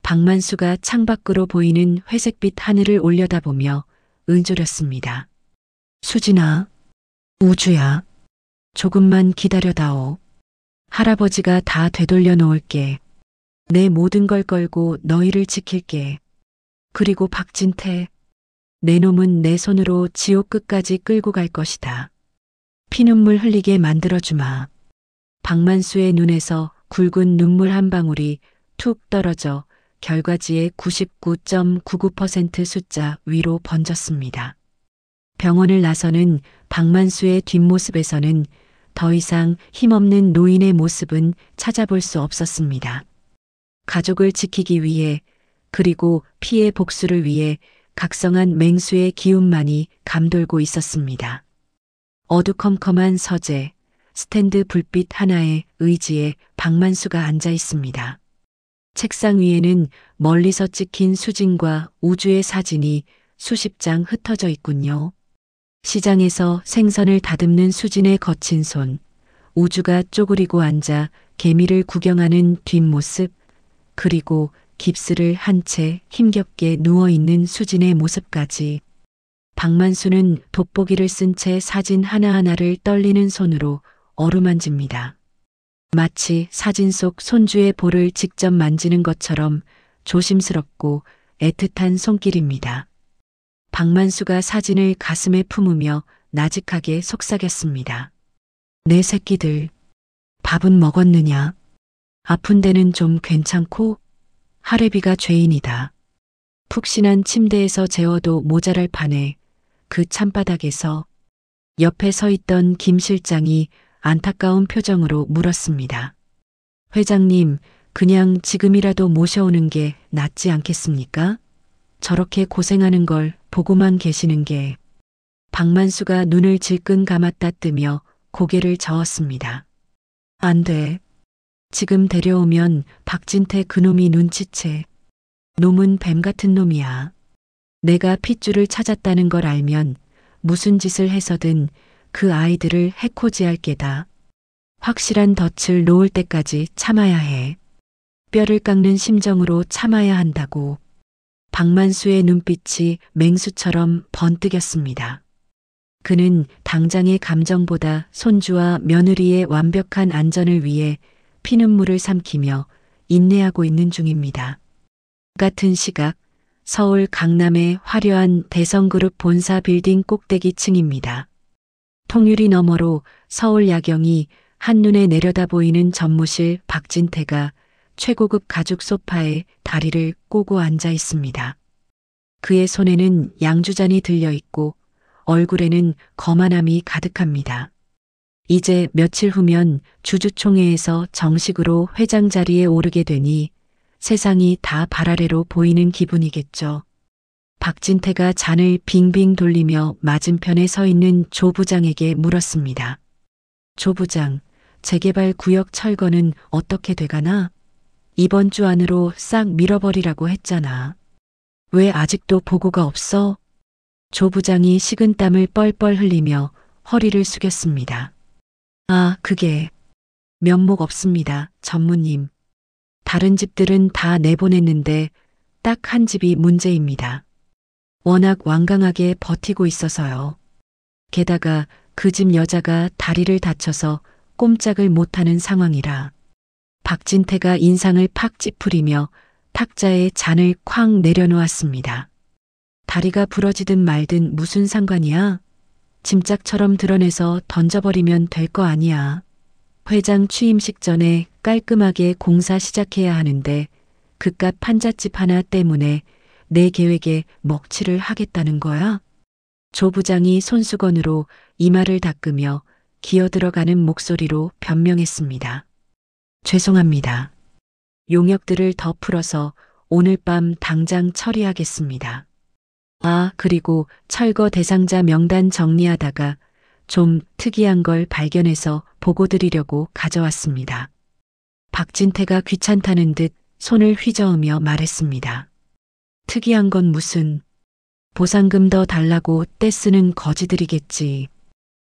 박만수가 창밖으로 보이는 회색빛 하늘을 올려다보며 은조렸습니다. 수진아, 우주야, 조금만 기다려다오. 할아버지가 다 되돌려 놓을게. 내 모든 걸 걸고 너희를 지킬게. 그리고 박진태, 내 놈은 내 손으로 지옥 끝까지 끌고 갈 것이다. 피눈물 흘리게 만들어주마. 박만수의 눈에서 굵은 눈물 한 방울이 툭 떨어져 결과지의 99.99% 숫자 위로 번졌습니다. 병원을 나서는 박만수의 뒷모습에서는 더 이상 힘없는 노인의 모습은 찾아볼 수 없었습니다. 가족을 지키기 위해, 그리고 피해 복수를 위해 각성한 맹수의 기운만이 감돌고 있었습니다. 어두컴컴한 서재, 스탠드 불빛 하나의 의지에 박만수가 앉아 있습니다. 책상 위에는 멀리서 찍힌 수진과 우주의 사진이 수십 장 흩어져 있군요. 시장에서 생선을 다듬는 수진의 거친 손, 우주가 쪼그리고 앉아 개미를 구경하는 뒷모습, 그리고 깁스를 한 채 힘겹게 누워있는 수진의 모습까지. 박만수는 돋보기를 쓴 채 사진 하나하나를 떨리는 손으로 어루만집니다. 마치 사진 속 손주의 볼을 직접 만지는 것처럼 조심스럽고 애틋한 손길입니다. 박만수가 사진을 가슴에 품으며 나직하게 속삭였습니다. 내 새끼들, 밥은 먹었느냐? 아픈 데는 좀 괜찮고? 하레비가 죄인이다. 푹신한 침대에서 재워도 모자랄 판에 그 찬바닥에서 옆에 서 있던 김 실장이 안타까운 표정으로 물었습니다. 회장님, 그냥 지금이라도 모셔오는 게 낫지 않겠습니까? 저렇게 고생하는 걸 보고만 계시는 게. 박만수가 눈을 질끈 감았다 뜨며 고개를 저었습니다. 안 돼. 지금 데려오면 박진태 그놈이 눈치채. 놈은 뱀 같은 놈이야. 내가 핏줄을 찾았다는 걸 알면 무슨 짓을 해서든 그 아이들을 해코지할 게다. 확실한 덫을 놓을 때까지 참아야 해. 뼈를 깎는 심정으로 참아야 한다고. 박만수의 눈빛이 맹수처럼 번뜩였습니다. 그는 당장의 감정보다 손주와 며느리의 완벽한 안전을 위해 피눈물을 삼키며 인내하고 있는 중입니다. 같은 시각 서울 강남의 화려한 대성그룹 본사 빌딩 꼭대기층입니다. 통유리 너머로 서울 야경이 한눈에 내려다 보이는 전무실 박진태가 최고급 가죽 소파에 다리를 꼬고 앉아 있습니다. 그의 손에는 양주잔이 들려 있고 얼굴에는 거만함이 가득합니다. 이제 며칠 후면 주주총회에서 정식으로 회장 자리에 오르게 되니 세상이 다 발아래로 보이는 기분이겠죠. 박진태가 잔을 빙빙 돌리며 맞은편에 서 있는 조 부장에게 물었습니다. 조 부장, 재개발 구역 철거는 어떻게 돼가나? 이번 주 안으로 싹 밀어버리라고 했잖아. 왜 아직도 보고가 없어? 조 부장이 식은땀을 뻘뻘 흘리며 허리를 숙였습니다. 아, 그게 면목 없습니다, 전무님. 다른 집들은 다 내보냈는데 딱 한 집이 문제입니다. 워낙 완강하게 버티고 있어서요. 게다가 그 집 여자가 다리를 다쳐서 꼼짝을 못하는 상황이라. 박진태가 인상을 팍 찌푸리며 탁자에 잔을 쾅 내려놓았습니다. 다리가 부러지든 말든 무슨 상관이야? 짐짝처럼 드러내서 던져버리면 될 거 아니야. 회장 취임식 전에 깔끔하게 공사 시작해야 하는데 그깟 판잣집 하나 때문에 내 계획에 먹칠을 하겠다는 거야? 조 부장이 손수건으로 이마를 닦으며 기어들어가는 목소리로 변명했습니다. 죄송합니다. 용역들을 더 풀어서 오늘 밤 당장 처리하겠습니다. 아, 그리고 철거 대상자 명단 정리하다가 좀 특이한 걸 발견해서 보고 드리려고 가져왔습니다. 박진태가 귀찮다는 듯 손을 휘저으며 말했습니다. 특이한 건 무슨, 보상금 더 달라고 떼쓰는 거지들이겠지.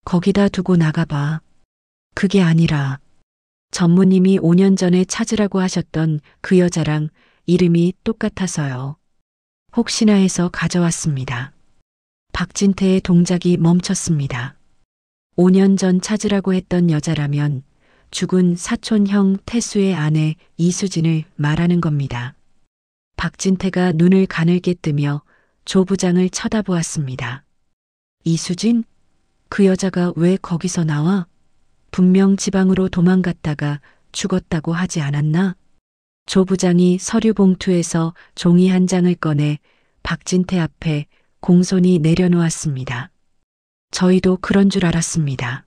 거기다 두고 나가봐. 그게 아니라 전무님이 5년 전에 찾으라고 하셨던 그 여자랑 이름이 똑같아서요. 혹시나 해서 가져왔습니다. 박진태의 동작이 멈췄습니다. 5년 전 찾으라고 했던 여자라면 죽은 사촌형 태수의 아내 이수진을 말하는 겁니다. 박진태가 눈을 가늘게 뜨며 조 부장을 쳐다보았습니다. 이수진? 그 여자가 왜 거기서 나와? 분명 지방으로 도망갔다가 죽었다고 하지 않았나? 조 부장이 서류 봉투에서 종이 한 장을 꺼내 박진태 앞에 공손히 내려놓았습니다. 저희도 그런 줄 알았습니다.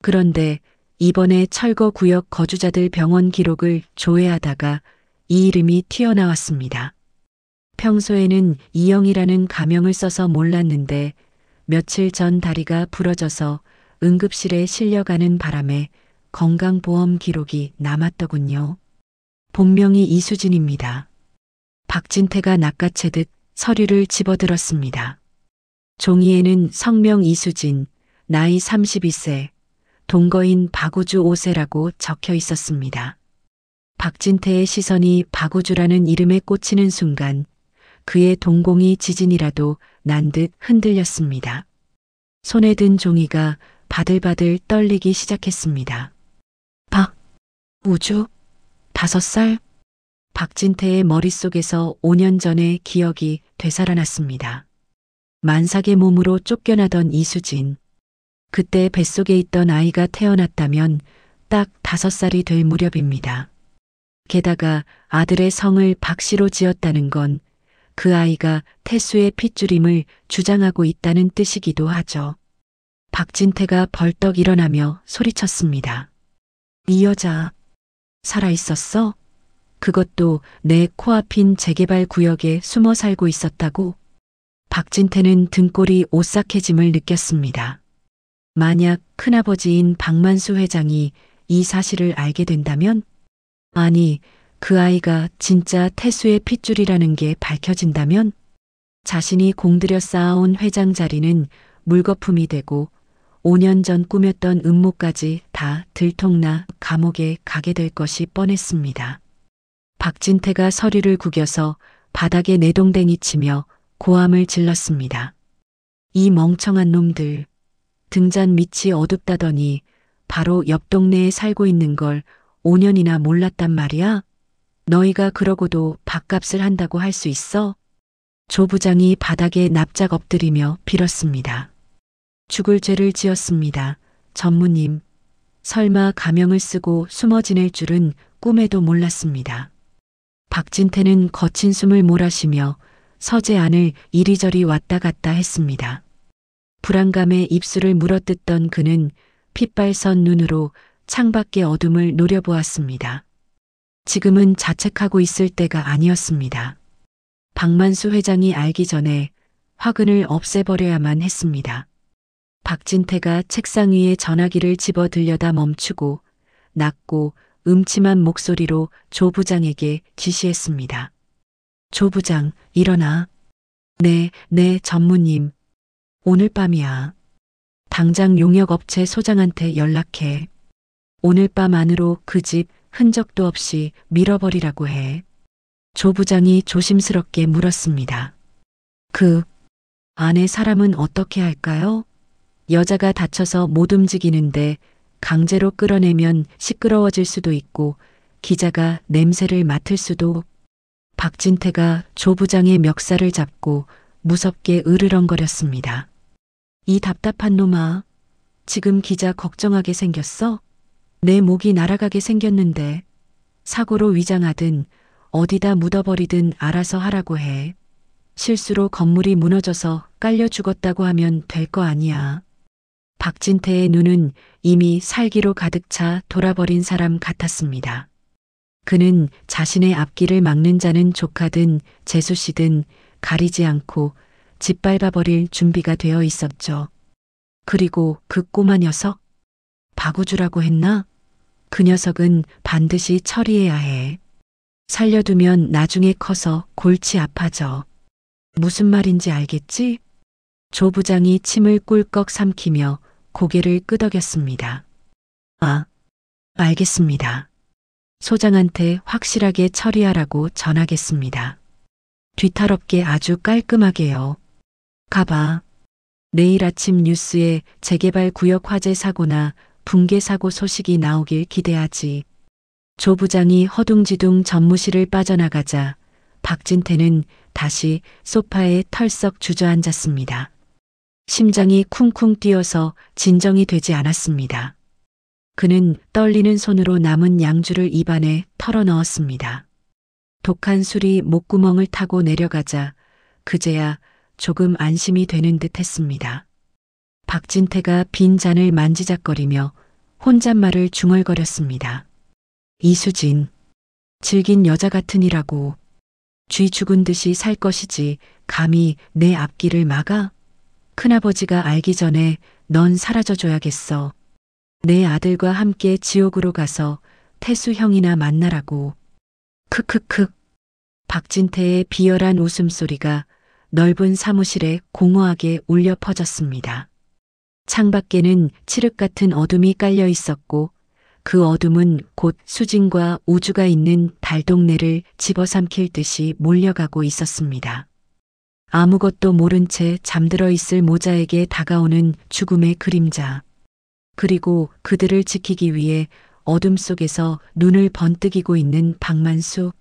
그런데 이번에 철거구역 거주자들 병원 기록을 조회하다가 이 이름이 튀어나왔습니다. 평소에는 이영이라는 가명을 써서 몰랐는데 며칠 전 다리가 부러져서 응급실에 실려가는 바람에 건강보험 기록이 남았더군요. 본명이 이수진입니다. 박진태가 낚아채듯 서류를 집어들었습니다. 종이에는 성명 이수진, 나이 32세, 동거인 박우주 5세라고 적혀 있었습니다. 박진태의 시선이 박우주라는 이름에 꽂히는 순간 그의 동공이 지진이라도 난 듯 흔들렸습니다. 손에 든 종이가 바들바들 떨리기 시작했습니다. 박우주? 5살? 박진태의 머릿속에서 5년 전의 기억이 되살아났습니다. 만삭의 몸으로 쫓겨나던 이수진. 그때 뱃속에 있던 아이가 태어났다면 딱 5살이 될 무렵입니다. 게다가 아들의 성을 박씨로 지었다는 건 그 아이가 태수의 핏줄임을 주장하고 있다는 뜻이기도 하죠. 박진태가 벌떡 일어나며 소리쳤습니다. 이 여자 살아있었어? 그것도 내 코앞인 재개발 구역에 숨어 살고 있었다고? 박진태는 등골이 오싹해짐을 느꼈습니다. 만약 큰아버지인 박만수 회장이 이 사실을 알게 된다면? 아니, 그 아이가 진짜 태수의 핏줄이라는 게 밝혀진다면? 자신이 공들여 쌓아온 회장 자리는 물거품이 되고 5년 전 꾸몄던 음모까지 다 들통나 감옥에 가게 될 것이 뻔했습니다. 박진태가 서리를 구겨서 바닥에 내동댕이 치며 고함을 질렀습니다. 이 멍청한 놈들, 등잔 밑이 어둡다더니 바로 옆 동네에 살고 있는 걸 5년이나 몰랐단 말이야? 너희가 그러고도 밥값을 한다고 할 수 있어? 조 부장이 바닥에 납작 엎드리며 빌었습니다. 죽을 죄를 지었습니다. 전무님. 설마 가명을 쓰고 숨어 지낼 줄은 꿈에도 몰랐습니다. 박진태는 거친 숨을 몰아쉬며 서재 안을 이리저리 왔다 갔다 했습니다. 불안감에 입술을 물어뜯던 그는 핏발선 눈으로 창밖의 어둠을 노려보았습니다. 지금은 자책하고 있을 때가 아니었습니다. 박만수 회장이 알기 전에 화근을 없애버려야만 했습니다. 박진태가 책상 위에 전화기를 집어 들여다 멈추고 낮고 음침한 목소리로 조 부장에게 지시했습니다. 조 부장, 일어나. 네, 전무님. 오늘 밤이야. 당장 용역업체 소장한테 연락해. 오늘 밤 안으로 그 집 흔적도 없이 밀어버리라고 해. 조 부장이 조심스럽게 물었습니다. 그 안에 사람은 어떻게 할까요? 여자가 다쳐서 못 움직이는데 강제로 끌어내면 시끄러워질 수도 있고 기자가 냄새를 맡을 수도. 박진태가 조 부장의 멱살을 잡고 무섭게 으르렁거렸습니다. 이 답답한 놈아, 지금 기자 걱정하게 생겼어? 내 목이 날아가게 생겼는데 사고로 위장하든 어디다 묻어버리든 알아서 하라고 해. 실수로 건물이 무너져서 깔려 죽었다고 하면 될 거 아니야. 박진태의 눈은 이미 살기로 가득 차 돌아버린 사람 같았습니다. 그는 자신의 앞길을 막는 자는 조카든 재수씨든 가리지 않고 짓밟아버릴 준비가 되어 있었죠. 그리고 그 꼬마 녀석? 박우주라고 했나? 그 녀석은 반드시 처리해야 해. 살려두면 나중에 커서 골치 아파져. 무슨 말인지 알겠지? 조 부장이 침을 꿀꺽 삼키며 고개를 끄덕였습니다. 아, 알겠습니다. 소장한테 확실하게 처리하라고 전하겠습니다. 뒤탈없게 아주 깔끔하게요. 가봐. 내일 아침 뉴스에 재개발 구역 화재 사고나 붕괴 사고 소식이 나오길 기대하지. 조 부장이 허둥지둥 전무실을 빠져나가자 박진태는 다시 소파에 털썩 주저앉았습니다. 심장이 쿵쿵 뛰어서 진정이 되지 않았습니다. 그는 떨리는 손으로 남은 양주를 입안에 털어 넣었습니다. 독한 술이 목구멍을 타고 내려가자 그제야 조금 안심이 되는 듯 했습니다. 박진태가 빈 잔을 만지작거리며 혼잣말을 중얼거렸습니다. 이수진, 질긴 여자 같으니라고. 쥐 죽은 듯이 살 것이지 감히 내 앞길을 막아? 큰아버지가 알기 전에 넌 사라져줘야겠어. 내 아들과 함께 지옥으로 가서 태수 형이나 만나라고. 크크크. 박진태의 비열한 웃음소리가 넓은 사무실에 공허하게 울려 퍼졌습니다. 창밖에는 칠흑 같은 어둠이 깔려 있었고 그 어둠은 곧 수진과 우주가 있는 달동네를 집어삼킬 듯이 몰려가고 있었습니다. 아무것도 모른 채 잠들어 있을 모자에게 다가오는 죽음의 그림자. 그리고 그들을 지키기 위해 어둠 속에서 눈을 번뜩이고 있는 박만수.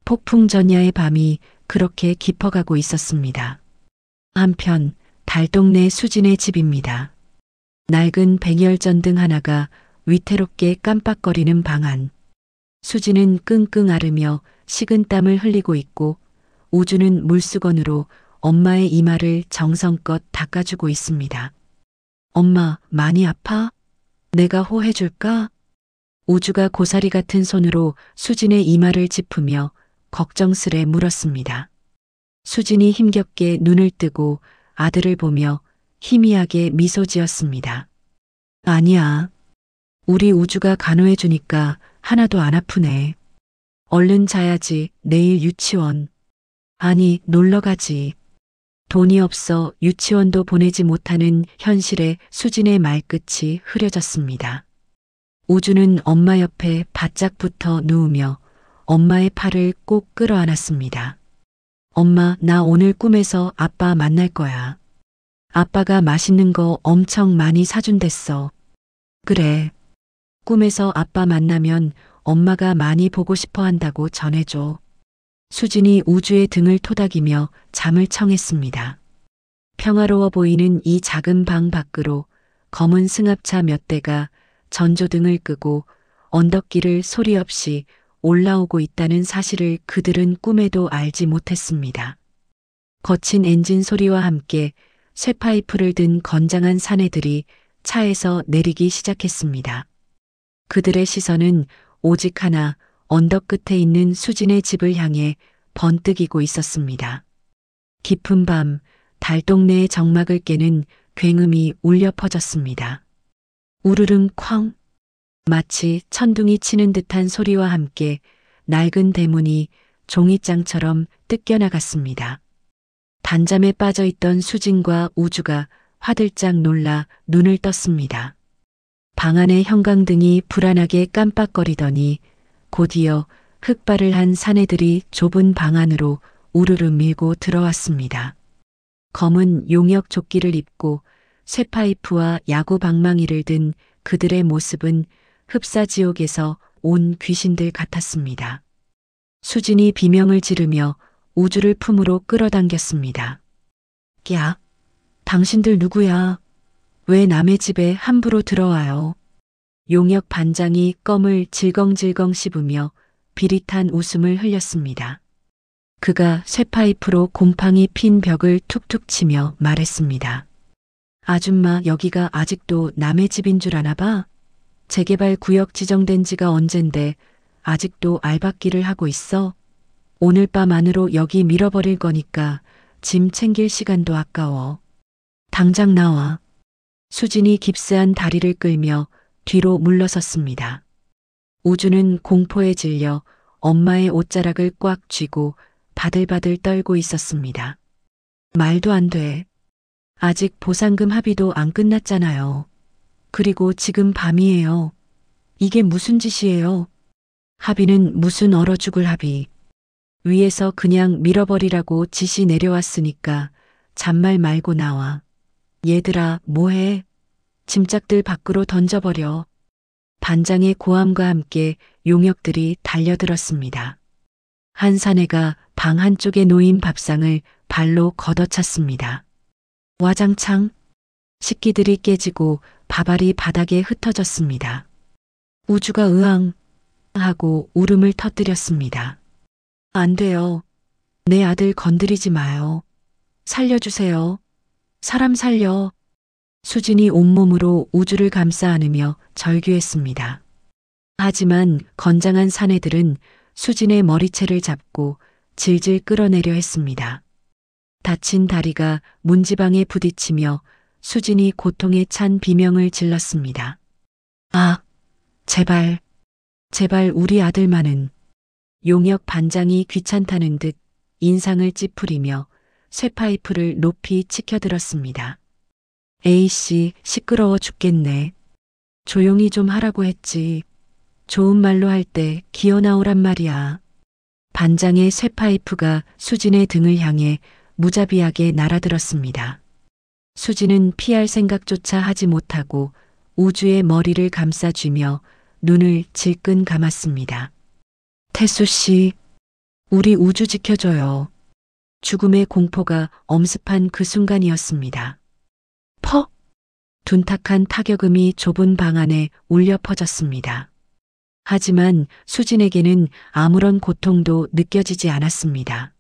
폭풍 전야의 밤이 그렇게 깊어가고 있었습니다. 한편 달동네 수진의 집입니다. 낡은 백열전등 하나가 위태롭게 깜빡거리는 방 안. 수진은 끙끙 앓으며 식은땀을 흘리고 있고 우주는 물수건으로 엄마의 이마를 정성껏 닦아주고 있습니다. 엄마, 많이 아파? 내가 호해줄까? 우주가 고사리 같은 손으로 수진의 이마를 짚으며 걱정스레 물었습니다. 수진이 힘겹게 눈을 뜨고 아들을 보며 희미하게 미소 지었습니다. 아니야. 우리 우주가 간호해주니까 하나도 안 아프네. 얼른 자야지. 내일 유치원. 아니, 놀러가지. 돈이 없어 유치원도 보내지 못하는 현실에 수진의 말끝이 흐려졌습니다. 우주는 엄마 옆에 바짝 붙어 누우며 엄마의 팔을 꼭 끌어안았습니다. 엄마, 나 오늘 꿈에서 아빠 만날 거야. 아빠가 맛있는 거 엄청 많이 사준댔어. 그래. 꿈에서 아빠 만나면 엄마가 많이 보고 싶어 한다고 전해줘. 수진이 우주의 등을 토닥이며 잠을 청했습니다. 평화로워 보이는 이 작은 방 밖으로 검은 승합차 몇 대가 전조등을 끄고 언덕길을 소리 없이 올라오고 있다는 사실을 그들은 꿈에도 알지 못했습니다. 거친 엔진 소리와 함께 쇠파이프를 든 건장한 사내들이 차에서 내리기 시작했습니다. 그들의 시선은 오직 하나 언덕 끝에 있는 수진의 집을 향해 번뜩이고 있었습니다. 깊은 밤 달동네의 정막을 깨는 굉음이 울려 퍼졌습니다. 우르릉 쾅. 마치 천둥이 치는 듯한 소리와 함께 낡은 대문이 종이장처럼 뜯겨나갔습니다. 단잠에 빠져있던 수진과 우주가 화들짝 놀라 눈을 떴습니다. 방 안의 형광등이 불안하게 깜빡거리더니 곧이어 흑발을 한 사내들이 좁은 방 안으로 우르르 밀고 들어왔습니다. 검은 용역 조끼를 입고 쇠파이프와 야구 방망이를 든 그들의 모습은 흡사지옥에서 온 귀신들 같았습니다. 수진이 비명을 지르며 우주를 품으로 끌어당겼습니다. 야, 당신들 누구야? 왜 남의 집에 함부로 들어와요? 용역 반장이 껌을 질겅질겅 씹으며 비릿한 웃음을 흘렸습니다. 그가 쇠파이프로 곰팡이 핀 벽을 툭툭 치며 말했습니다. 아줌마, 여기가 아직도 남의 집인 줄 아나 봐? 재개발 구역 지정된 지가 언젠데 아직도 알박기를 하고 있어? 오늘 밤 안으로 여기 밀어버릴 거니까 짐 챙길 시간도 아까워. 당장 나와. 수진이 깁스한 다리를 끌며 뒤로 물러섰습니다. 우주는 공포에 질려 엄마의 옷자락을 꽉 쥐고 바들바들 떨고 있었습니다. 말도 안 돼. 아직 보상금 합의도 안 끝났잖아요. 그리고 지금 밤이에요. 이게 무슨 짓이에요? 합의는 무슨 얼어 죽을 합의. 위에서 그냥 밀어버리라고 지시 내려왔으니까 잔말 말고 나와. 얘들아, 뭐해? 짐짝들 밖으로 던져버려. 반장의 고함과 함께 용역들이 달려들었습니다. 한 사내가 방 한쪽에 놓인 밥상을 발로 걷어찼습니다. 와장창. 식기들이 깨지고 밥알이 바닥에 흩어졌습니다. 우주가 으앙 하고 울음을 터뜨렸습니다. 안 돼요. 내 아들 건드리지 마요. 살려주세요. 사람 살려. 수진이 온몸으로 우주를 감싸 안으며 절규했습니다. 하지만 건장한 사내들은 수진의 머리채를 잡고 질질 끌어내려 했습니다. 다친 다리가 문지방에 부딪히며 수진이 고통에 찬 비명을 질렀습니다. 아, 제발, 제발 우리 아들만은. 용역 반장이 귀찮다는 듯 인상을 찌푸리며 쇠파이프를 높이 치켜들었습니다. 에이씨, 시끄러워 죽겠네. 조용히 좀 하라고 했지. 좋은 말로 할 때 기어 나오란 말이야. 반장의 쇠파이프가 수진의 등을 향해 무자비하게 날아들었습니다. 수진은 피할 생각조차 하지 못하고 우주의 머리를 감싸쥐며 눈을 질끈 감았습니다. 태수 씨, 우리 우주 지켜줘요. 죽음의 공포가 엄습한 그 순간이었습니다. 퍽! 둔탁한 타격음이 좁은 방 안에 울려 퍼졌습니다. 하지만 수진에게는 아무런 고통도 느껴지지 않았습니다.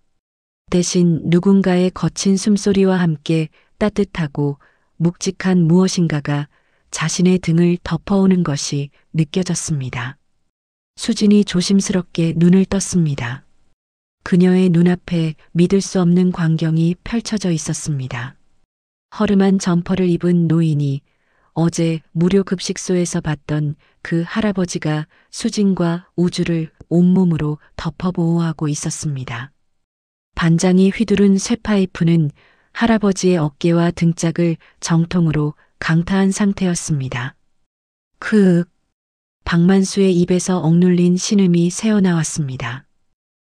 대신 누군가의 거친 숨소리와 함께 따뜻하고 묵직한 무엇인가가 자신의 등을 덮어오는 것이 느껴졌습니다. 수진이 조심스럽게 눈을 떴습니다. 그녀의 눈앞에 믿을 수 없는 광경이 펼쳐져 있었습니다. 허름한 점퍼를 입은 노인이 어제 무료 급식소에서 봤던 그 할아버지가 수진과 우주를 온몸으로 덮어 보호하고 있었습니다. 반장이 휘두른 쇠파이프는 할아버지의 어깨와 등짝을 정통으로 강타한 상태였습니다. 박만수의 입에서 억눌린 신음이 새어나왔습니다.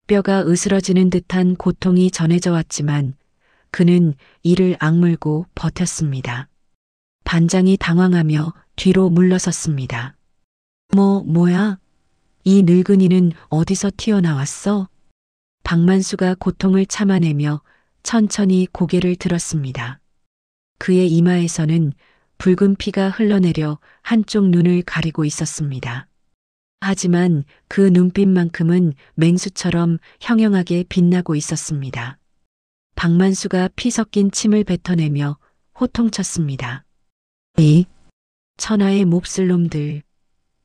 뼈가 으스러지는 듯한 고통이 전해져 왔지만 그는 이를 악물고 버텼습니다. 반장이 당황하며 뒤로 물러섰습니다. 뭐야? 이 늙은이는 어디서 튀어나왔어? 박만수가 고통을 참아내며 천천히 고개를 들었습니다. 그의 이마에서는 붉은 피가 흘러내려 한쪽 눈을 가리고 있었습니다. 하지만 그 눈빛만큼은 맹수처럼 형형하게 빛나고 있었습니다. 박만수가 피 섞인 침을 뱉어내며 호통쳤습니다. 이 천하의 몹쓸 놈들,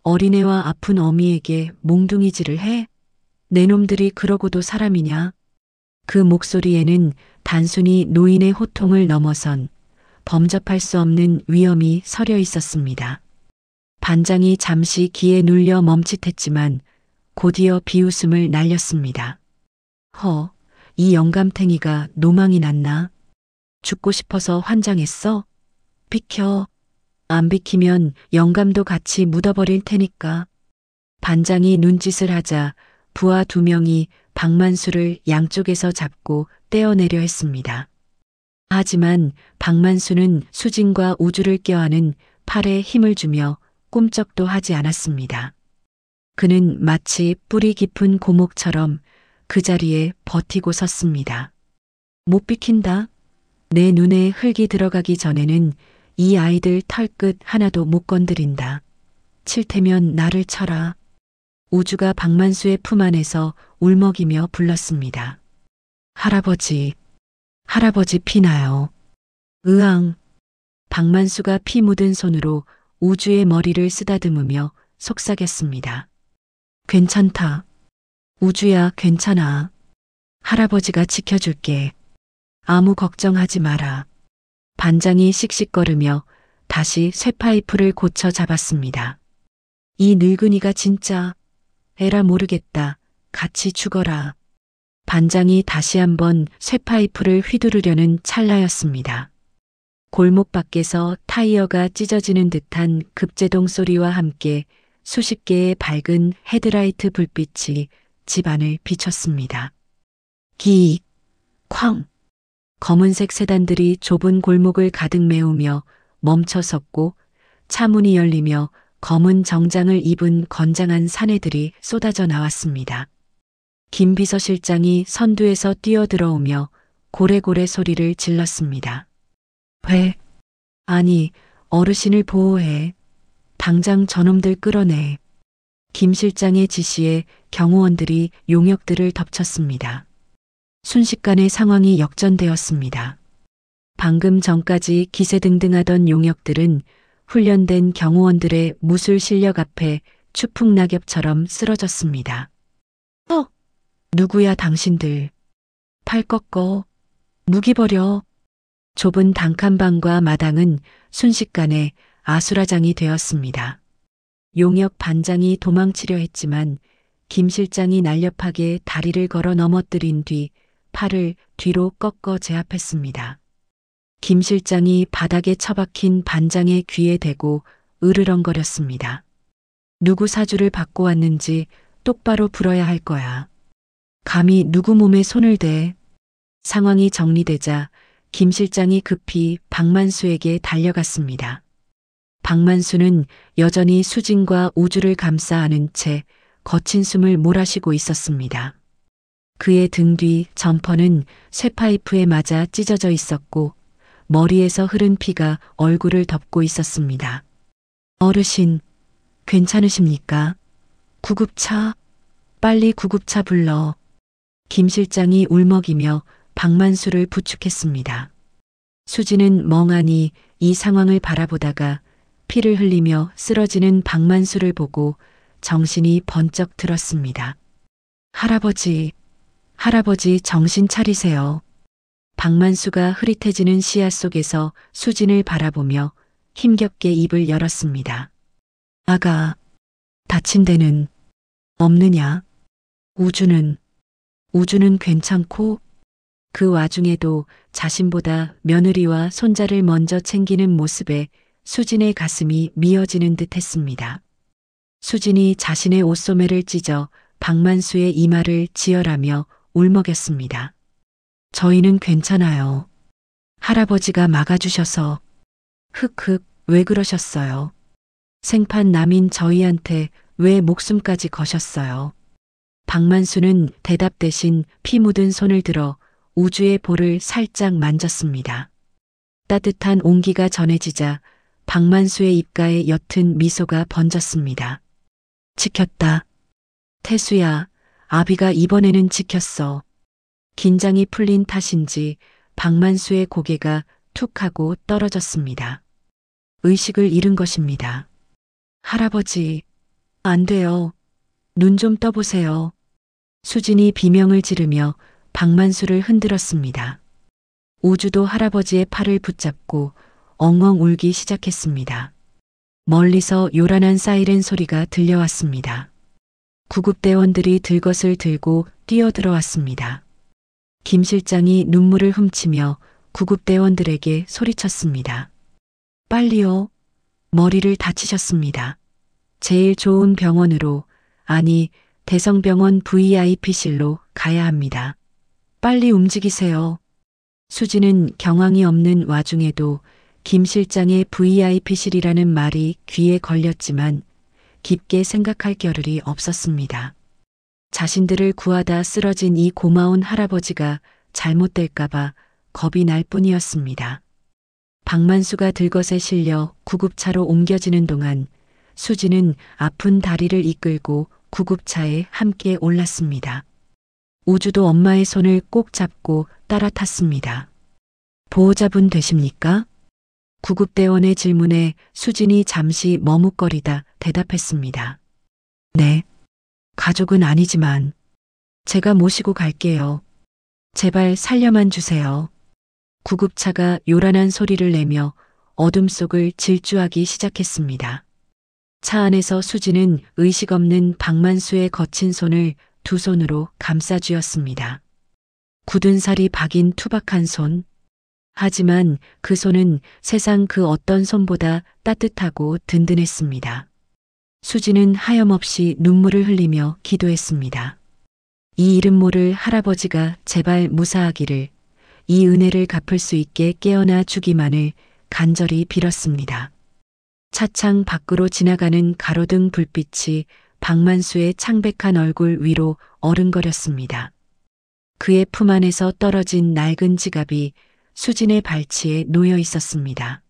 어린애와 아픈 어미에게 몽둥이질을 해? 내 놈들이 그러고도 사람이냐? 그 목소리에는 단순히 노인의 호통을 넘어선 범접할 수 없는 위험이 서려 있었습니다. 반장이 잠시 기에 눌려 멈칫했지만 곧이어 비웃음을 날렸습니다. 이 영감탱이가 노망이 났나? 죽고 싶어서 환장했어? 비켜. 안 비키면 영감도 같이 묻어버릴 테니까. 반장이 눈짓을 하자 부하 2명이 박만수를 양쪽에서 잡고 떼어내려 했습니다. 하지만 박만수는 수진과 우주를 껴안은 팔에 힘을 주며 꿈쩍도 하지 않았습니다. 그는 마치 뿌리 깊은 고목처럼 그 자리에 버티고 섰습니다. 못 비킨다. 내 눈에 흙이 들어가기 전에는 이 아이들 털끝 하나도 못 건드린다. 칠 테면 나를 쳐라. 우주가 박만수의 품 안에서 울먹이며 불렀습니다. 할아버지 피나요. 으앙. 박만수가 피 묻은 손으로 우주의 머리를 쓰다듬으며 속삭였습니다. 괜찮다. 우주야, 괜찮아. 할아버지가 지켜줄게. 아무 걱정하지 마라. 반장이 씩씩거리며 다시 쇠파이프를 고쳐 잡았습니다. 이 늙은이가 진짜 에라 모르겠다. 같이 죽어라. 반장이 다시 한번 쇠파이프를 휘두르려는 찰나였습니다. 골목 밖에서 타이어가 찢어지는 듯한 급제동 소리와 함께 수십 개의 밝은 헤드라이트 불빛이 집안을 비췄습니다. 기, 쾅. 검은색 세단들이 좁은 골목을 가득 메우며 멈춰 섰고 차문이 열리며 검은 정장을 입은 건장한 사내들이 쏟아져 나왔습니다. 김 비서실장이 선두에서 뛰어들어오며 고래고래 소리를 질렀습니다. 아니, 어르신을 보호해. 당장 저놈들 끌어내. 김 실장의 지시에 경호원들이 용역들을 덮쳤습니다. 순식간에 상황이 역전되었습니다. 방금 전까지 기세등등하던 용역들은 훈련된 경호원들의 무술 실력 앞에 추풍낙엽처럼 쓰러졌습니다. 누구야 당신들. 팔 꺾어. 무기 버려. 좁은 단칸방과 마당은 순식간에 아수라장이 되었습니다. 용역 반장이 도망치려 했지만 김 실장이 날렵하게 다리를 걸어 넘어뜨린 뒤 팔을 뒤로 꺾어 제압했습니다. 김 실장이 바닥에 처박힌 반장의 귀에 대고 으르렁거렸습니다. 누구 사주를 받고 왔는지 똑바로 불어야 할 거야. 감히 누구 몸에 손을 대. 상황이 정리되자 김 실장이 급히 박만수에게 달려갔습니다. 박만수는 여전히 수진과 우주를 감싸 안은 채 거친 숨을 몰아쉬고 있었습니다. 그의 등 뒤 점퍼는 쇠파이프에 맞아 찢어져 있었고 머리에서 흐른 피가 얼굴을 덮고 있었습니다. 어르신, 괜찮으십니까? 구급차, 빨리 구급차 불러. 김 실장이 울먹이며 박만수를 부축했습니다. 수지는 멍하니 이 상황을 바라보다가 피를 흘리며 쓰러지는 박만수를 보고 정신이 번쩍 들었습니다. 할아버지, 할아버지 정신 차리세요. 박만수가 흐릿해지는 시야 속에서 수진을 바라보며 힘겹게 입을 열었습니다. 아가, 다친 데는 없느냐? 우주는 괜찮고? 그 와중에도 자신보다 며느리와 손자를 먼저 챙기는 모습에 수진의 가슴이 미어지는 듯 했습니다. 수진이 자신의 옷소매를 찢어 박만수의 이마를 지혈하며 울먹였습니다. 저희는 괜찮아요. 할아버지가 막아주셔서. 흑흑, 왜 그러셨어요? 생판 남인 저희한테 왜 목숨까지 거셨어요? 박만수는 대답 대신 피 묻은 손을 들어 우주의 볼을 살짝 만졌습니다. 따뜻한 온기가 전해지자 박만수의 입가에 옅은 미소가 번졌습니다. 지켰다. 태수야, 아비가 이번에는 지켰어. 긴장이 풀린 탓인지 박만수의 고개가 툭 하고 떨어졌습니다. 의식을 잃은 것입니다. 할아버지, 안 돼요. 눈 좀 떠보세요. 수진이 비명을 지르며 박만수를 흔들었습니다. 우주도 할아버지의 팔을 붙잡고 엉엉 울기 시작했습니다. 멀리서 요란한 사이렌 소리가 들려왔습니다. 구급대원들이 들것을 들고 뛰어들어왔습니다. 김 실장이 눈물을 훔치며 구급대원들에게 소리쳤습니다. 빨리요. 머리를 다치셨습니다. 제일 좋은 병원으로, 아니 대성병원 VIP실로 가야 합니다. 빨리 움직이세요. 수지는 경황이 없는 와중에도 김 실장의 VIP실이라는 말이 귀에 걸렸지만 깊게 생각할 겨를이 없었습니다. 자신들을 구하다 쓰러진 이 고마운 할아버지가 잘못될까봐 겁이 날 뿐이었습니다. 박만수가 들것에 실려 구급차로 옮겨지는 동안 수지는 아픈 다리를 이끌고 구급차에 함께 올랐습니다. 우주도 엄마의 손을 꼭 잡고 따라 탔습니다. 보호자분 되십니까? 구급대원의 질문에 수진이 잠시 머뭇거리다 대답했습니다. 네. 가족은 아니지만 제가 모시고 갈게요. 제발 살려만 주세요. 구급차가 요란한 소리를 내며 어둠 속을 질주하기 시작했습니다. 차 안에서 수지는 의식 없는 박만수의 거친 손을 두 손으로 감싸쥐었습니다. 굳은 살이 박인 투박한 손. 하지만 그 손은 세상 그 어떤 손보다 따뜻하고 든든했습니다. 수지는 하염없이 눈물을 흘리며 기도했습니다. 이 이름 모를 할아버지가 제발 무사하기를, 이 은혜를 갚을 수 있게 깨어나 주기만을 간절히 빌었습니다. 차창 밖으로 지나가는 가로등 불빛이 박만수의 창백한 얼굴 위로 어른거렸습니다. 그의 품 안에서 떨어진 낡은 지갑이 수진의 발치에 놓여 있었습니다.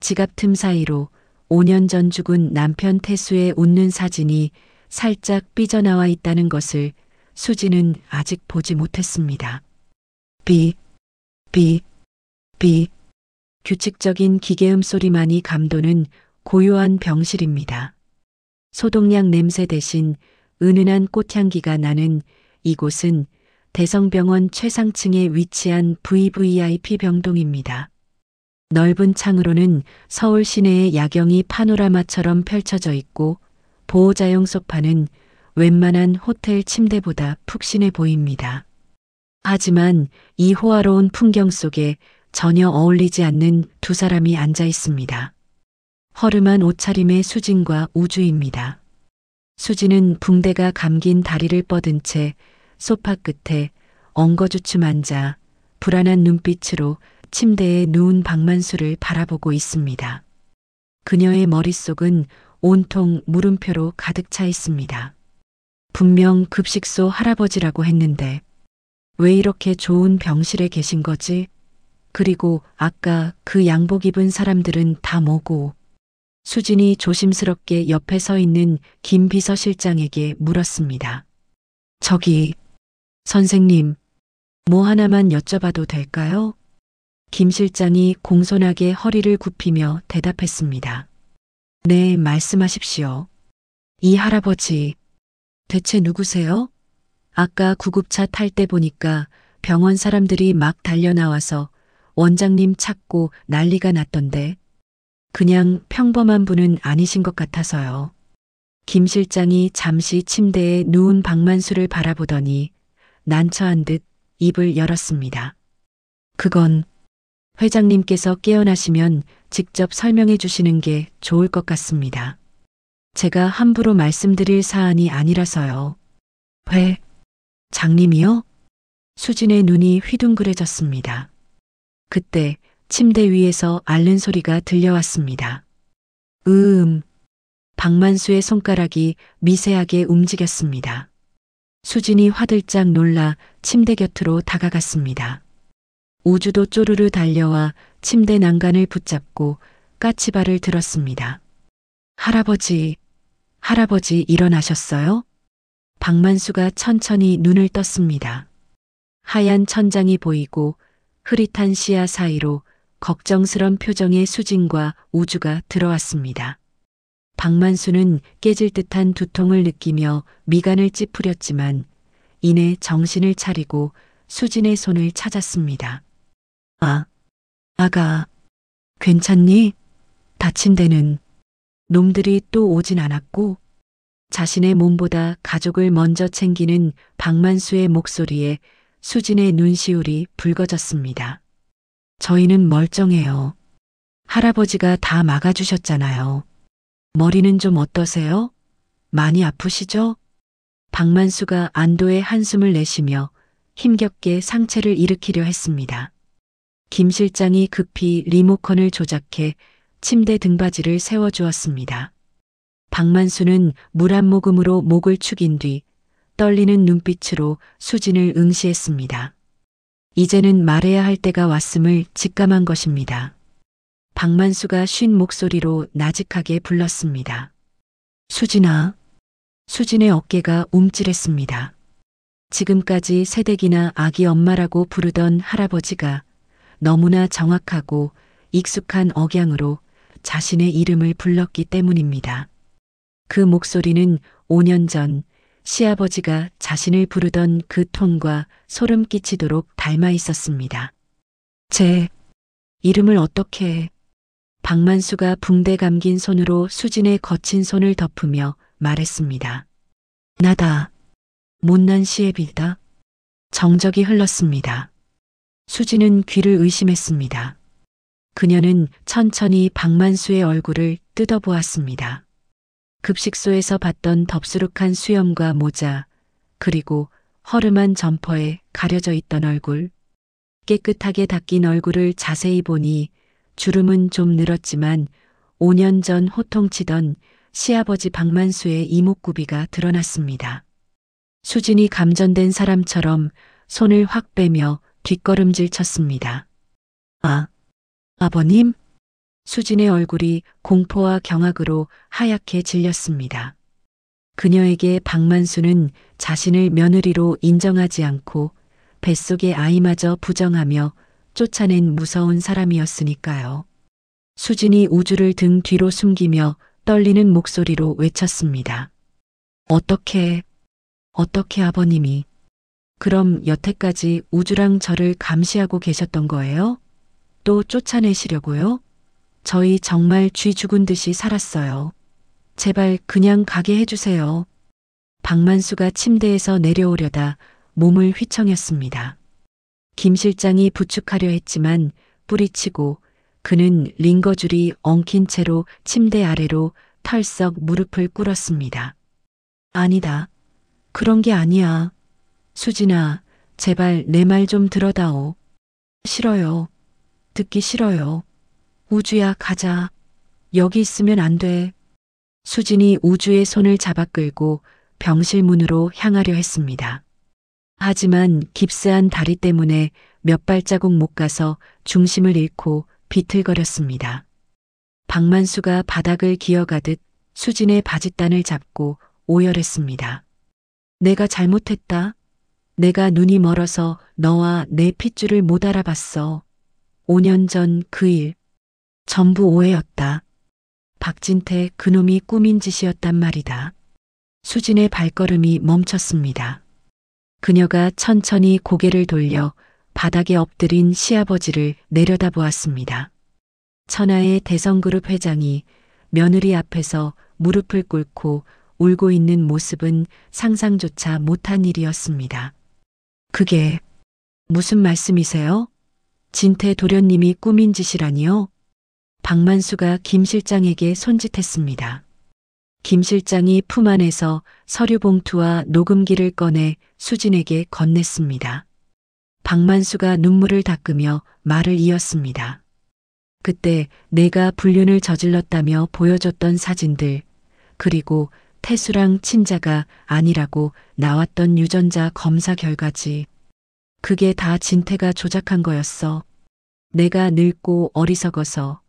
지갑 틈 사이로 5년 전 죽은 남편 태수의 웃는 사진이 살짝 삐져나와 있다는 것을 수진은 아직 보지 못했습니다. 삐, 규칙적인 기계음 소리만이 감도는 고요한 병실입니다. 소독약 냄새 대신 은은한 꽃향기가 나는 이곳은 대성병원 최상층에 위치한 VVIP 병동입니다. 넓은 창으로는 서울 시내의 야경이 파노라마처럼 펼쳐져 있고 보호자용 소파는 웬만한 호텔 침대보다 푹신해 보입니다. 하지만 이 호화로운 풍경 속에 전혀 어울리지 않는 두 사람이 앉아 있습니다. 허름한 옷차림의 수진과 우주입니다. 수지는 붕대가 감긴 다리를 뻗은 채 소파 끝에 엉거주춤 앉아 불안한 눈빛으로 침대에 누운 박만수를 바라보고 있습니다. 그녀의 머릿속은 온통 물음표로 가득 차 있습니다. 분명 급식소 할아버지라고 했는데 왜 이렇게 좋은 병실에 계신 거지? 그리고 아까 그 양복 입은 사람들은 다 뭐고? 수진이 조심스럽게 옆에 서 있는 김 비서실장에게 물었습니다. 저기, 선생님, 뭐 하나만 여쭤봐도 될까요? 김 실장이 공손하게 허리를 굽히며 대답했습니다. 네, 말씀하십시오. 이 할아버지, 대체 누구세요? 아까 구급차 탈 때 보니까 병원 사람들이 막 달려나와서 원장님 찾고 난리가 났던데 그냥 평범한 분은 아니신 것 같아서요. 김 실장이 잠시 침대에 누운 박만수를 바라보더니 난처한 듯 입을 열었습니다. 그건 회장님께서 깨어나시면 직접 설명해 주시는 게 좋을 것 같습니다. 제가 함부로 말씀드릴 사안이 아니라서요. 장님이요? 수진의 눈이 휘둥그레졌습니다. 그때 침대 위에서 앓는 소리가 들려왔습니다. 박만수의 손가락이 미세하게 움직였습니다. 수진이 화들짝 놀라 침대 곁으로 다가갔습니다. 우주도 쪼르르 달려와 침대 난간을 붙잡고 까치발을 들었습니다. 할아버지 일어나셨어요? 박만수가 천천히 눈을 떴습니다. 하얀 천장이 보이고 흐릿한 시야 사이로 걱정스런 표정의 수진과 우주가 들어왔습니다. 박만수는 깨질 듯한 두통을 느끼며 미간을 찌푸렸지만 이내 정신을 차리고 수진의 손을 찾았습니다. 아가, 괜찮니? 다친 데는 놈들이 또 오진 않았고? 자신의 몸보다 가족을 먼저 챙기는 박만수의 목소리에 수진의 눈시울이 붉어졌습니다. 저희는 멀쩡해요. 할아버지가 다 막아주셨잖아요. 머리는 좀 어떠세요? 많이 아프시죠? 박만수가 안도의 한숨을 내쉬며 힘겹게 상체를 일으키려 했습니다. 김 실장이 급히 리모컨을 조작해 침대 등받이를 세워주었습니다. 박만수는 물 한 모금으로 목을 축인 뒤 떨리는 눈빛으로 수진을 응시했습니다. 이제는 말해야 할 때가 왔음을 직감한 것입니다. 박만수가 쉰 목소리로 나직하게 불렀습니다. 수진아. 수진의 어깨가 움찔했습니다. 지금까지 새댁이나 아기 엄마라고 부르던 할아버지가 너무나 정확하고 익숙한 억양으로 자신의 이름을 불렀기 때문입니다. 그 목소리는 5년 전 시아버지가 자신을 부르던 그 톤과 소름 끼치도록 닮아 있었습니다. 제 이름을 어떻게... 박만수가 붕대 감긴 손으로 수진의 거친 손을 덮으며 말했습니다. 나다. 못난 시애비다. 정적이 흘렀습니다. 수진은 귀를 의심했습니다. 그녀는 천천히 박만수의 얼굴을 뜯어보았습니다. 급식소에서 봤던 덥수룩한 수염과 모자, 그리고 허름한 점퍼에 가려져 있던 얼굴, 깨끗하게 닦인 얼굴을 자세히 보니 주름은 좀 늘었지만 5년 전 호통치던 시아버지 박만수의 이목구비가 드러났습니다. 수진이 감전된 사람처럼 손을 확 빼며 뒷걸음질 쳤습니다. 아버님? 수진의 얼굴이 공포와 경악으로 하얗게 질렸습니다. 그녀에게 박만수는 자신을 며느리로 인정하지 않고 뱃속의 아이마저 부정하며 쫓아낸 무서운 사람이었으니까요. 수진이 우주를 등 뒤로 숨기며 떨리는 목소리로 외쳤습니다. 어떻게 아버님이... 그럼 여태까지 우주랑 저를 감시하고 계셨던 거예요? 또 쫓아내시려고요? 저희 정말 쥐 죽은 듯이 살았어요. 제발 그냥 가게 해주세요. 박만수가 침대에서 내려오려다 몸을 휘청였습니다. 김 실장이 부축하려 했지만 뿌리치고 그는 링거줄이 엉킨 채로 침대 아래로 털썩 무릎을 꿇었습니다. 아니다. 그런 게 아니야. 수진아, 제발 내 말 좀 들어다오. 싫어요. 듣기 싫어요. 우주야, 가자. 여기 있으면 안 돼. 수진이 우주의 손을 잡아 끌고 병실문으로 향하려 했습니다. 하지만 깁스한 다리 때문에 몇 발자국 못 가서 중심을 잃고 비틀거렸습니다. 박만수가 바닥을 기어가듯 수진의 바짓단을 잡고 오열했습니다. 내가 잘못했다. 내가 눈이 멀어서 너와 내 핏줄을 못 알아봤어. 5년 전 그 일. 전부 오해였다. 박진태 그놈이 꾸민 짓이었단 말이다. 수진의 발걸음이 멈췄습니다. 그녀가 천천히 고개를 돌려 바닥에 엎드린 시아버지를 내려다보았습니다. 천하의 대성그룹 회장이 며느리 앞에서 무릎을 꿇고 울고 있는 모습은 상상조차 못한 일이었습니다. 그게 무슨 말씀이세요? 진태 도련님이 꾸민 짓이라니요? 박만수가 김 실장에게 손짓했습니다. 김 실장이 품 안에서 서류 봉투와 녹음기를 꺼내 수진에게 건넸습니다. 박만수가 눈물을 닦으며 말을 이었습니다. 그때 내가 불륜을 저질렀다며 보여줬던 사진들, 그리고 태수랑 친자가 아니라고 나왔던 유전자 검사 결과지. 그게 다 진태가 조작한 거였어. 내가 늙고 어리석어서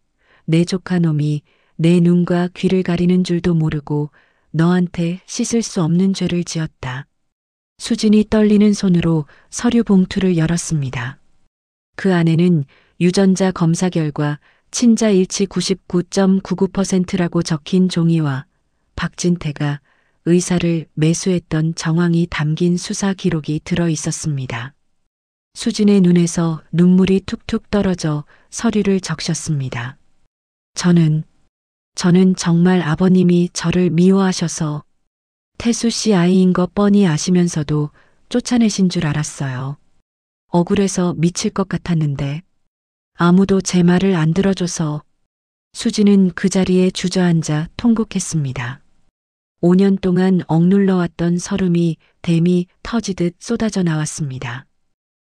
내 조카 놈이 내 눈과 귀를 가리는 줄도 모르고 너한테 씻을 수 없는 죄를 지었다. 수진이 떨리는 손으로 서류 봉투를 열었습니다. 그 안에는 유전자 검사 결과 친자 일치 99.99%라고 적힌 종이와 박진태가 의사를 매수했던 정황이 담긴 수사 기록이 들어 있었습니다. 수진의 눈에서 눈물이 툭툭 떨어져 서류를 적셨습니다. 저는 정말 아버님이 저를 미워하셔서 태수 씨 아이인 거 뻔히 아시면서도 쫓아내신 줄 알았어요. 억울해서 미칠 것 같았는데 아무도 제 말을 안 들어줘서. 수진은 그 자리에 주저앉아 통곡했습니다. 5년 동안 억눌러왔던 서름이 댐이 터지듯 쏟아져 나왔습니다.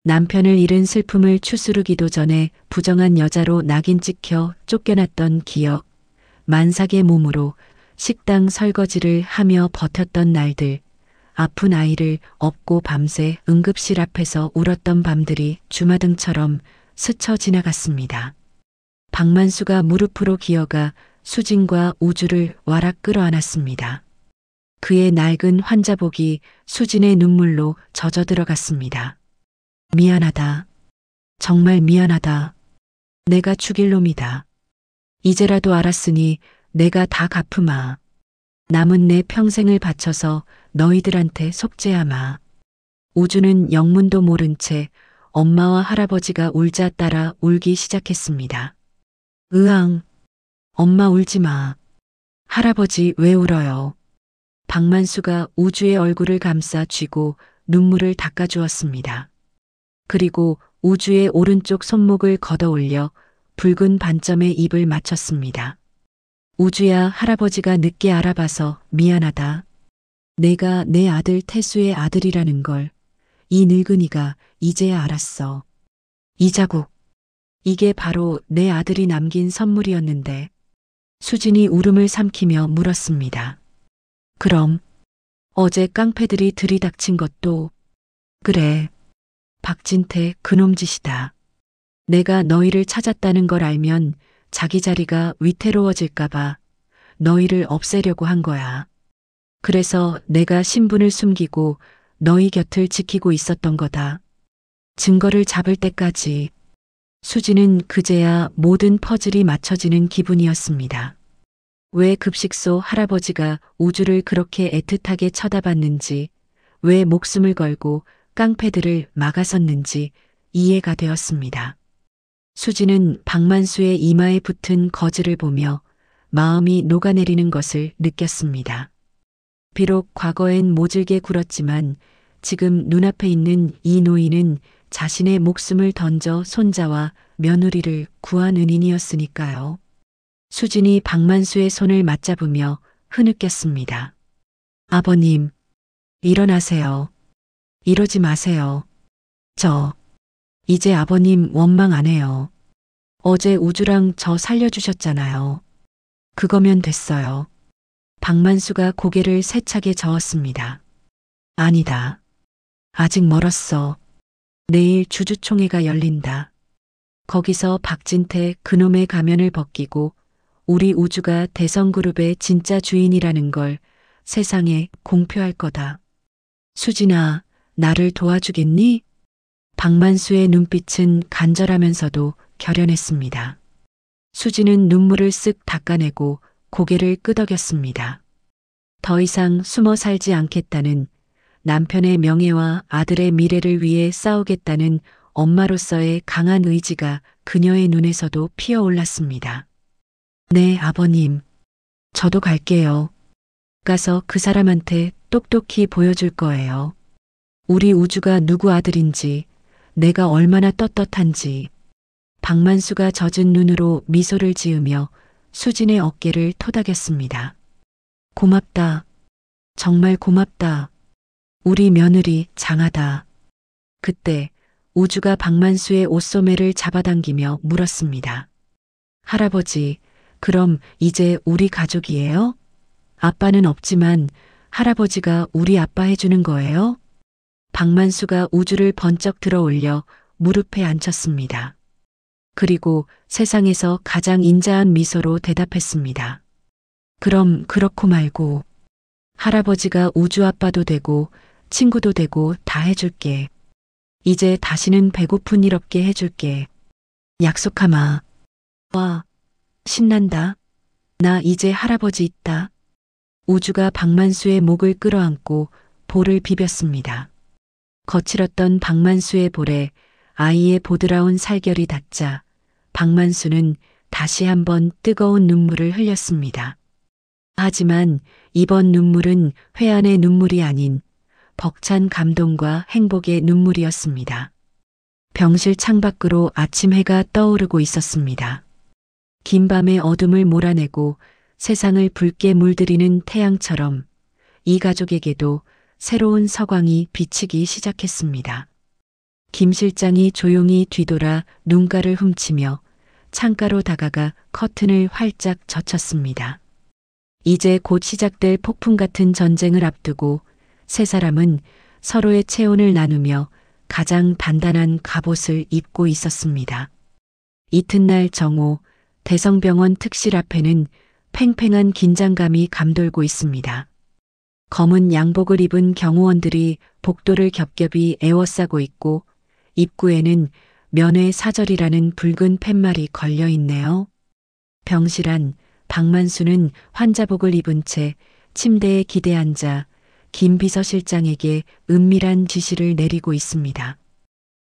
남편을 잃은 슬픔을 추스르기도 전에 부정한 여자로 낙인 찍혀 쫓겨났던 기억, 만삭의 몸으로 식당 설거지를 하며 버텼던 날들, 아픈 아이를 업고 밤새 응급실 앞에서 울었던 밤들이 주마등처럼 스쳐 지나갔습니다. 박만수가 무릎으로 기어가 수진과 우주를 와락 끌어안았습니다. 그의 낡은 환자복이 수진의 눈물로 젖어 들어갔습니다. 미안하다. 정말 미안하다. 내가 죽일 놈이다. 이제라도 알았으니 내가 다 갚으마. 남은 내 평생을 바쳐서 너희들한테 속죄하마. 우주는 영문도 모른 채 엄마와 할아버지가 울자 따라 울기 시작했습니다. 으앙, 엄마 울지 마. 할아버지 왜 울어요? 박만수가 우주의 얼굴을 감싸 쥐고 눈물을 닦아주었습니다. 그리고 우주의 오른쪽 손목을 걷어 올려 붉은 반점에 입을 맞췄습니다. 우주야, 할아버지가 늦게 알아봐서 미안하다. 내가 내 아들 태수의 아들이라는 걸 이 늙은이가 이제야 알았어. 이 자국, 이게 바로 내 아들이 남긴 선물이었는데. 수진이 울음을 삼키며 물었습니다. 그럼 어제 깡패들이 들이닥친 것도. 그래, 박진태 그놈 짓이다. 내가 너희를 찾았다는 걸 알면 자기 자리가 위태로워질까봐 너희를 없애려고 한 거야. 그래서 내가 신분을 숨기고 너희 곁을 지키고 있었던 거다. 증거를 잡을 때까지. 수지는 그제야 모든 퍼즐이 맞춰지는 기분이었습니다. 왜 급식소 할아버지가 우주를 그렇게 애틋하게 쳐다봤는지, 왜 목숨을 걸고 깡패들을 막아섰는지 이해가 되었습니다. 수지는 박만수의 이마에 붙은 거즈를 보며 마음이 녹아내리는 것을 느꼈습니다. 비록 과거엔 모질게 굴었지만 지금 눈앞에 있는 이 노인은 자신의 목숨을 던져 손자와 며느리를 구한 은인이었으니까요. 수진이 박만수의 손을 맞잡으며 흐느꼈습니다. 아버님, 일어나세요. 이러지 마세요. 이제 아버님 원망 안 해요. 어제 우주랑 저 살려주셨잖아요. 그거면 됐어요. 박만수가 고개를 세차게 저었습니다. 아니다. 아직 멀었어. 내일 주주총회가 열린다. 거기서 박진태 그놈의 가면을 벗기고 우리 우주가 대성그룹의 진짜 주인이라는 걸 세상에 공표할 거다. 수진아, 나를 도와주겠니? 박만수의 눈빛은 간절하면서도 결연했습니다. 수진은 눈물을 쓱 닦아내고 고개를 끄덕였습니다. 더 이상 숨어 살지 않겠다는, 남편의 명예와 아들의 미래를 위해 싸우겠다는 엄마로서의 강한 의지가 그녀의 눈에서도 피어올랐습니다. 네, 아버님. 저도 갈게요. 가서 그 사람한테 똑똑히 보여줄 거예요. 우리 우주가 누구 아들인지, 내가 얼마나 떳떳한지. 박만수가 젖은 눈으로 미소를 지으며 수진의 어깨를 토닥였습니다. 고맙다. 정말 고맙다. 우리 며느리 장하다. 그때 우주가 박만수의 옷소매를 잡아당기며 물었습니다. 할아버지, 그럼 이제 우리 가족이에요? 아빠는 없지만 할아버지가 우리 아빠 해주는 거예요? 박만수가 우주를 번쩍 들어 올려 무릎에 앉혔습니다. 그리고 세상에서 가장 인자한 미소로 대답했습니다. 그럼 그렇고 말고 할아버지가 우주 아빠도 되고 친구도 되고 다 해줄게. 이제 다시는 배고픈 일 없게 해줄게. 약속하마. 와, 신난다. 나 이제 할아버지 있다. 우주가 박만수의 목을 끌어안고 볼을 비볐습니다. 거칠었던 박만수의 볼에 아이의 보드라운 살결이 닿자 박만수는 다시 한번 뜨거운 눈물을 흘렸습니다. 하지만 이번 눈물은 회한의 눈물이 아닌 벅찬 감동과 행복의 눈물이었습니다. 병실 창밖으로 아침 해가 떠오르고 있었습니다. 긴 밤의 어둠을 몰아내고 세상을 붉게 물들이는 태양처럼 이 가족에게도 새로운 서광이 비치기 시작했습니다. 김 실장이 조용히 뒤돌아 눈가를 훔치며 창가로 다가가 커튼을 활짝 젖혔습니다. 이제 곧 시작될 폭풍 같은 전쟁을 앞두고 세 사람은 서로의 체온을 나누며 가장 단단한 갑옷을 입고 있었습니다. 이튿날 정오 대성병원 특실 앞에는 팽팽한 긴장감이 감돌고 있습니다. 검은 양복을 입은 경호원들이 복도를 겹겹이 에워싸고 있고 입구에는 면회 사절이라는 붉은 팻말이 걸려 있네요. 병실 안 박만수는 환자복을 입은 채 침대에 기대 앉아 김 비서실장에게 은밀한 지시를 내리고 있습니다.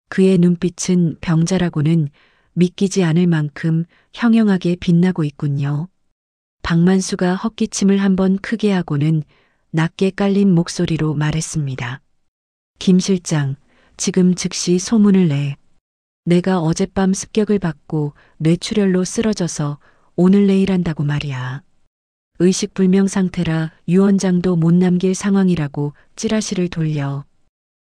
그의 눈빛은 병자라고는 믿기지 않을 만큼 형형하게 빛나고 있군요. 박만수가 헛기침을 한번 크게 하고는 낮게 깔린 목소리로 말했습니다. 김 실장, 지금 즉시 소문을 내. 내가 어젯밤 습격을 받고 뇌출혈로 쓰러져서 오늘 내일 한다고 말이야. 의식불명 상태라 유언장도 못 남길 상황이라고 찌라시를 돌려.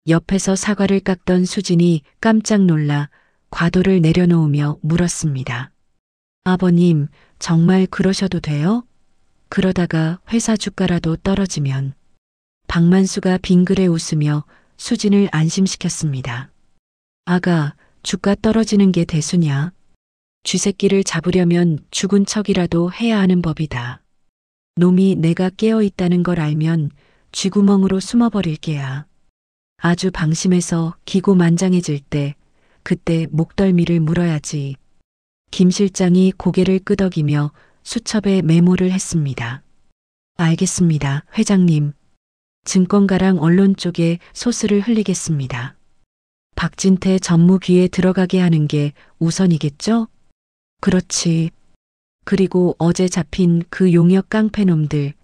옆에서 사과를 깎던 수진이 깜짝 놀라 과도를 내려놓으며 물었습니다. 아버님, 정말 그러셔도 돼요? 그러다가 회사 주가라도 떨어지면. 박만수가 빙그레 웃으며 수진을 안심시켰습니다. 아가, 주가 떨어지는 게 대수냐? 쥐새끼를 잡으려면 죽은 척이라도 해야 하는 법이다. 놈이 내가 깨어있다는 걸 알면 쥐구멍으로 숨어버릴 게야. 아주 방심해서 기고만장해질 때 그때 목덜미를 물어야지. 김 실장이 고개를 끄덕이며 수첩에 메모를 했습니다. 알겠습니다, 회장님. 증권가랑 언론 쪽에 소스를 흘리겠습니다. 박진태 전무 귀에 들어가게 하는 게 우선이겠죠? 그렇지. 그리고 어제 잡힌 그 용역 깡패놈들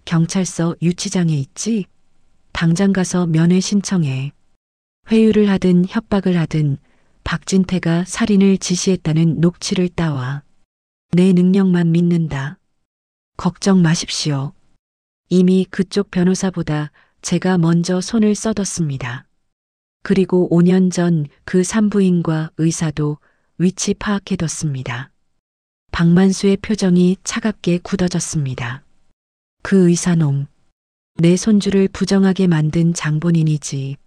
경찰서 유치장에 있지? 당장 가서 면회 신청해. 회유를 하든 협박을 하든 박진태가 살인을 지시했다는 녹취를 따와. 내 능력만 믿는다. 걱정 마십시오. 이미 그쪽 변호사보다 제가 먼저 손을 써뒀습니다. 그리고 5년 전 그 산부인과 의사도 위치 파악해뒀습니다. 박만수의 표정이 차갑게 굳어졌습니다. 그 의사놈, 내 손주를 부정하게 만든 장본인이지.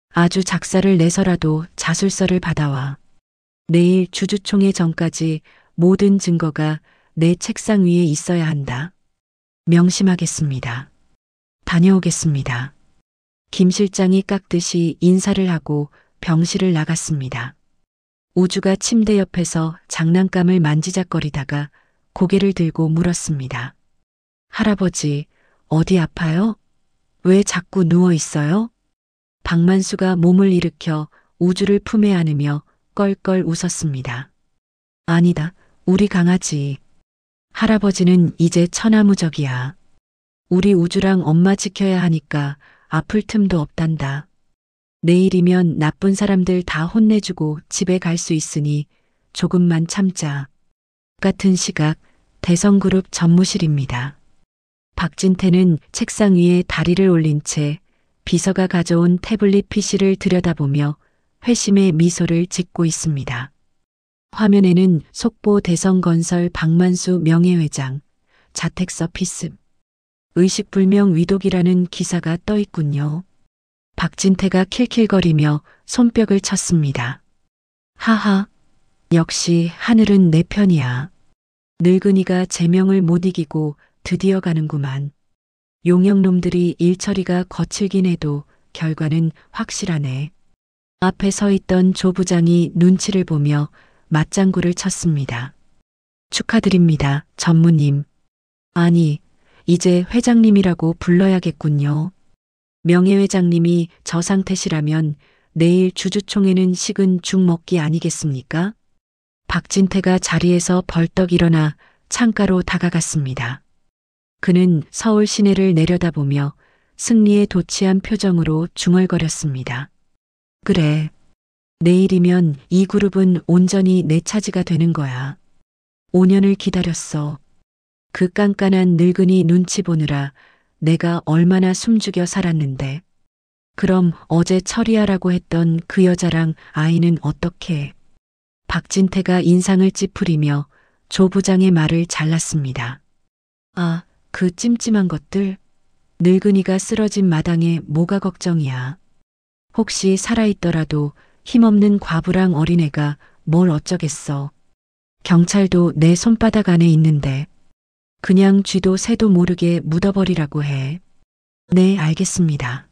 아주 작사를 내서라도 자술서를 받아와. 내일 주주총회 전까지 모든 증거가 내 책상 위에 있어야 한다. 명심하겠습니다. 다녀오겠습니다. 김 실장이 깎듯이 인사를 하고 병실을 나갔습니다. 우주가 침대 옆에서 장난감을 만지작거리다가 고개를 들고 물었습니다. 할아버지, 어디 아파요? 왜 자꾸 누워 있어요? 박만수가 몸을 일으켜 우주를 품에 안으며 껄껄 웃었습니다. 아니다, 우리 강아지. 할아버지는 이제 천하무적이야. 우리 우주랑 엄마 지켜야 하니까 아플 틈도 없단다. 내일이면 나쁜 사람들 다 혼내주고 집에 갈 수 있으니 조금만 참자. 같은 시각 대성그룹 전무실입니다. 박진태는 책상 위에 다리를 올린 채 비서가 가져온 태블릿 PC를 들여다보며 회심의 미소를 짓고 있습니다. 화면에는 속보 대성건설 박만수 명예회장, 자택서 피습, 의식불명 위독이라는 기사가 떠 있군요. 박진태가 킬킬거리며 손뼉을 쳤습니다. 하하, 역시 하늘은 내 편이야. 늙은이가 제명을 못 이기고 드디어 가는구만. 용역놈들이 일처리가 거칠긴 해도 결과는 확실하네. 앞에 서 있던 조 부장이 눈치를 보며 맞장구를 쳤습니다. 축하드립니다, 전무님. 아니, 이제 회장님이라고 불러야겠군요. 명예회장님이 저 상태시라면 내일 주주총회는 식은 죽 먹기 아니겠습니까? 박진태가 자리에서 벌떡 일어나 창가로 다가갔습니다. 그는 서울 시내를 내려다보며 승리에 도취한 표정으로 중얼거렸습니다. 그래, 내일이면 이 그룹은 온전히 내 차지가 되는 거야. 5년을 기다렸어. 그 깐깐한 늙은이 눈치 보느라 내가 얼마나 숨죽여 살았는데. 그럼 어제 처리하라고 했던 그 여자랑 아이는 어떻게? 박진태가 인상을 찌푸리며 조 부장의 말을 잘랐습니다. 아, 그 찜찜한 것들. 늙은이가 쓰러진 마당에 뭐가 걱정이야. 혹시 살아있더라도 힘없는 과부랑 어린애가 뭘 어쩌겠어. 경찰도 내 손바닥 안에 있는데 그냥 쥐도 새도 모르게 묻어버리라고 해. 네, 알겠습니다.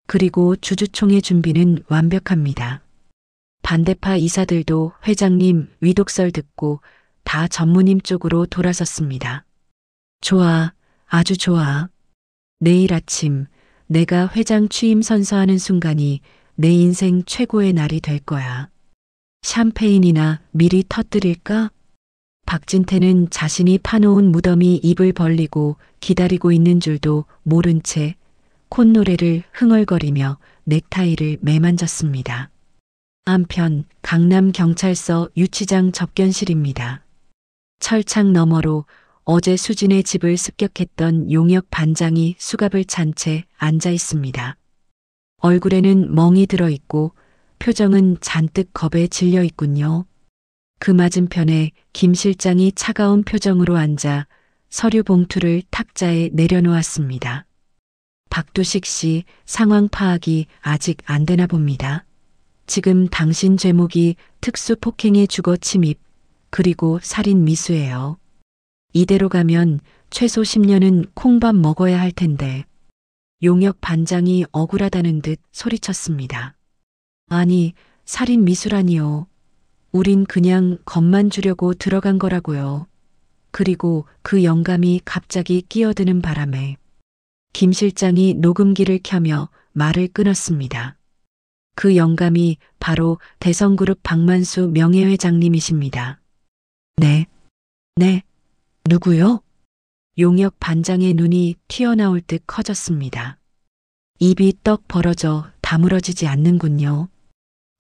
그리고 주주총회 준비는 완벽합니다. 반대파 이사들도 회장님 위독설 듣고 다 전무님 쪽으로 돌아섰습니다. 좋아, 아주 좋아. 내일 아침 내가 회장 취임 선서하는 순간이 내 인생 최고의 날이 될 거야. 샴페인이나 미리 터뜨릴까? 박진태는 자신이 파놓은 무덤이 입을 벌리고 기다리고 있는 줄도 모른 채 콧노래를 흥얼거리며 넥타이를 매만졌습니다. 한편 강남경찰서 유치장 접견실입니다. 철창 너머로 어제 수진의 집을 습격했던 용역 반장이 수갑을 찬 채 앉아 있습니다. 얼굴에는 멍이 들어있고 표정은 잔뜩 겁에 질려 있군요. 그 맞은편에 김 실장이 차가운 표정으로 앉아 서류 봉투를 탁자에 내려놓았습니다. 박두식 씨 상황 파악이 아직 안 되나 봅니다. 지금 당신 죄목이 특수폭행의 주거 침입 그리고 살인 미수예요. 이대로 가면 최소 10년은 콩밥 먹어야 할 텐데. 용역 반장이 억울하다는 듯 소리쳤습니다. 아니, 살인 미수라니요. 우린 그냥 겁만 주려고 들어간 거라고요. 그리고 그 영감이 갑자기 끼어드는 바람에 김 실장이 녹음기를 켜며 말을 끊었습니다. 그 영감이 바로 대성그룹 박만수 명예회장님이십니다. 네. 네. 누구요? 용역 반장의 눈이 튀어나올 듯 커졌습니다. 입이 떡 벌어져 다물어지지 않는군요.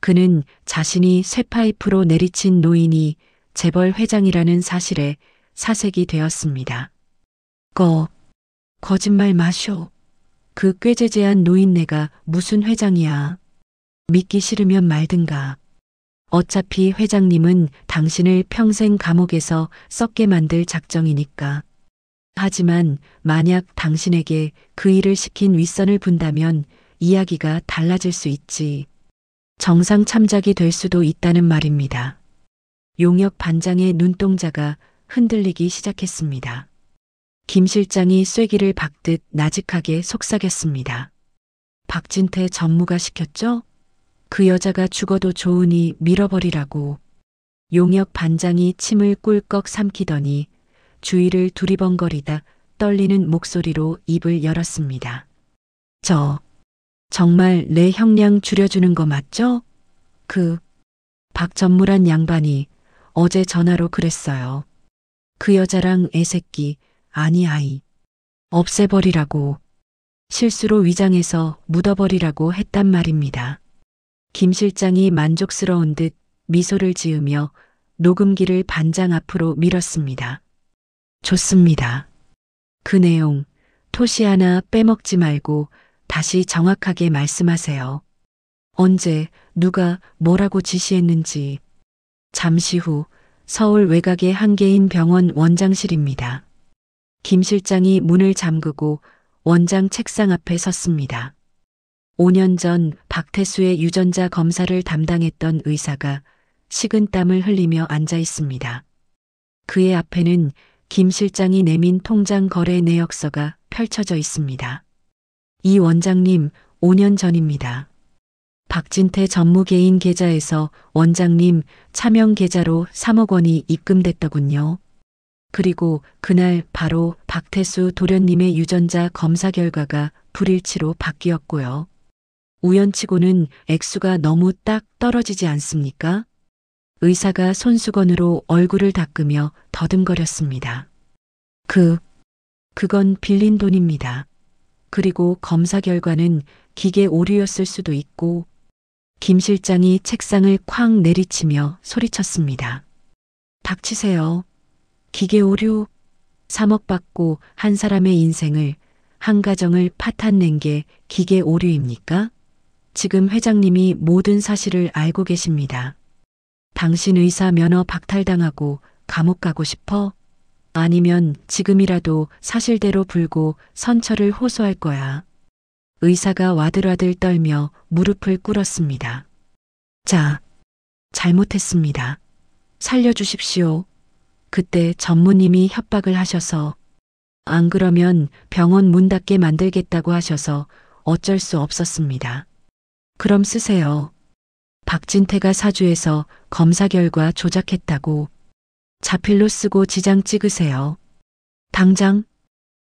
그는 자신이 쇠파이프로 내리친 노인이 재벌 회장이라는 사실에 사색이 되었습니다. 거짓말 마쇼. 그 꾀죄죄한 노인네가 무슨 회장이야. 믿기 싫으면 말든가. 어차피 회장님은 당신을 평생 감옥에서 썩게 만들 작정이니까. 하지만 만약 당신에게 그 일을 시킨 윗선을 분다면 이야기가 달라질 수 있지. 정상 참작이 될 수도 있다는 말입니다. 용역 반장의 눈동자가 흔들리기 시작했습니다. 김 실장이 쐐기를 박듯 나직하게 속삭였습니다. 박진태 전무가 시켰죠? 그 여자가 죽어도 좋으니 밀어버리라고. 용역 반장이 침을 꿀꺽 삼키더니 주위를 두리번거리다 떨리는 목소리로 입을 열었습니다. 정말 내 형량 줄여주는 거 맞죠? 박전무란 양반이 어제 전화로 그랬어요. 그 여자랑 애새끼, 아니 아이. 없애버리라고. 실수로 위장해서 묻어버리라고 했단 말입니다. 김 실장이 만족스러운 듯 미소를 지으며 녹음기를 반장 앞으로 밀었습니다. 좋습니다. 그 내용 토시 하나 빼먹지 말고 다시 정확하게 말씀하세요. 언제 누가 뭐라고 지시했는지. 잠시 후 서울 외곽의 한 개인 병원 원장실입니다. 김 실장이 문을 잠그고 원장 책상 앞에 섰습니다. 5년 전 박태수의 유전자 검사를 담당했던 의사가 식은땀을 흘리며 앉아 있습니다. 그의 앞에는 김 실장이 내민 통장 거래 내역서가 펼쳐져 있습니다. 이 원장님 5년 전입니다. 박진태 전무개인 계좌에서 원장님 차명 계좌로 3억 원이 입금됐더군요. 그리고 그날 바로 박태수 도련님의 유전자 검사 결과가 불일치로 바뀌었고요. 우연치고는 액수가 너무 딱 떨어지지 않습니까? 의사가 손수건으로 얼굴을 닦으며 더듬거렸습니다. 그건 빌린 돈입니다. 그리고 검사 결과는 기계 오류였을 수도 있고. 김 실장이 책상을 쾅 내리치며 소리쳤습니다. 닥치세요. 기계 오류. 3억 받고 한 사람의 인생을, 한 가정을 파탄낸 게 기계 오류입니까? 지금 회장님이 모든 사실을 알고 계십니다. 당신 의사 면허 박탈당하고 감옥 가고 싶어? 아니면 지금이라도 사실대로 불고 선처를 호소할 거야. 의사가 와들와들 떨며 무릎을 꿇었습니다. 잘못했습니다. 살려주십시오. 그때 전무님이 협박을 하셔서, 안 그러면 병원 문 닫게 만들겠다고 하셔서 어쩔 수 없었습니다. 그럼 쓰세요. 박진태가 사주해서 검사 결과 조작했다고. 자필로 쓰고 지장 찍으세요. 당장.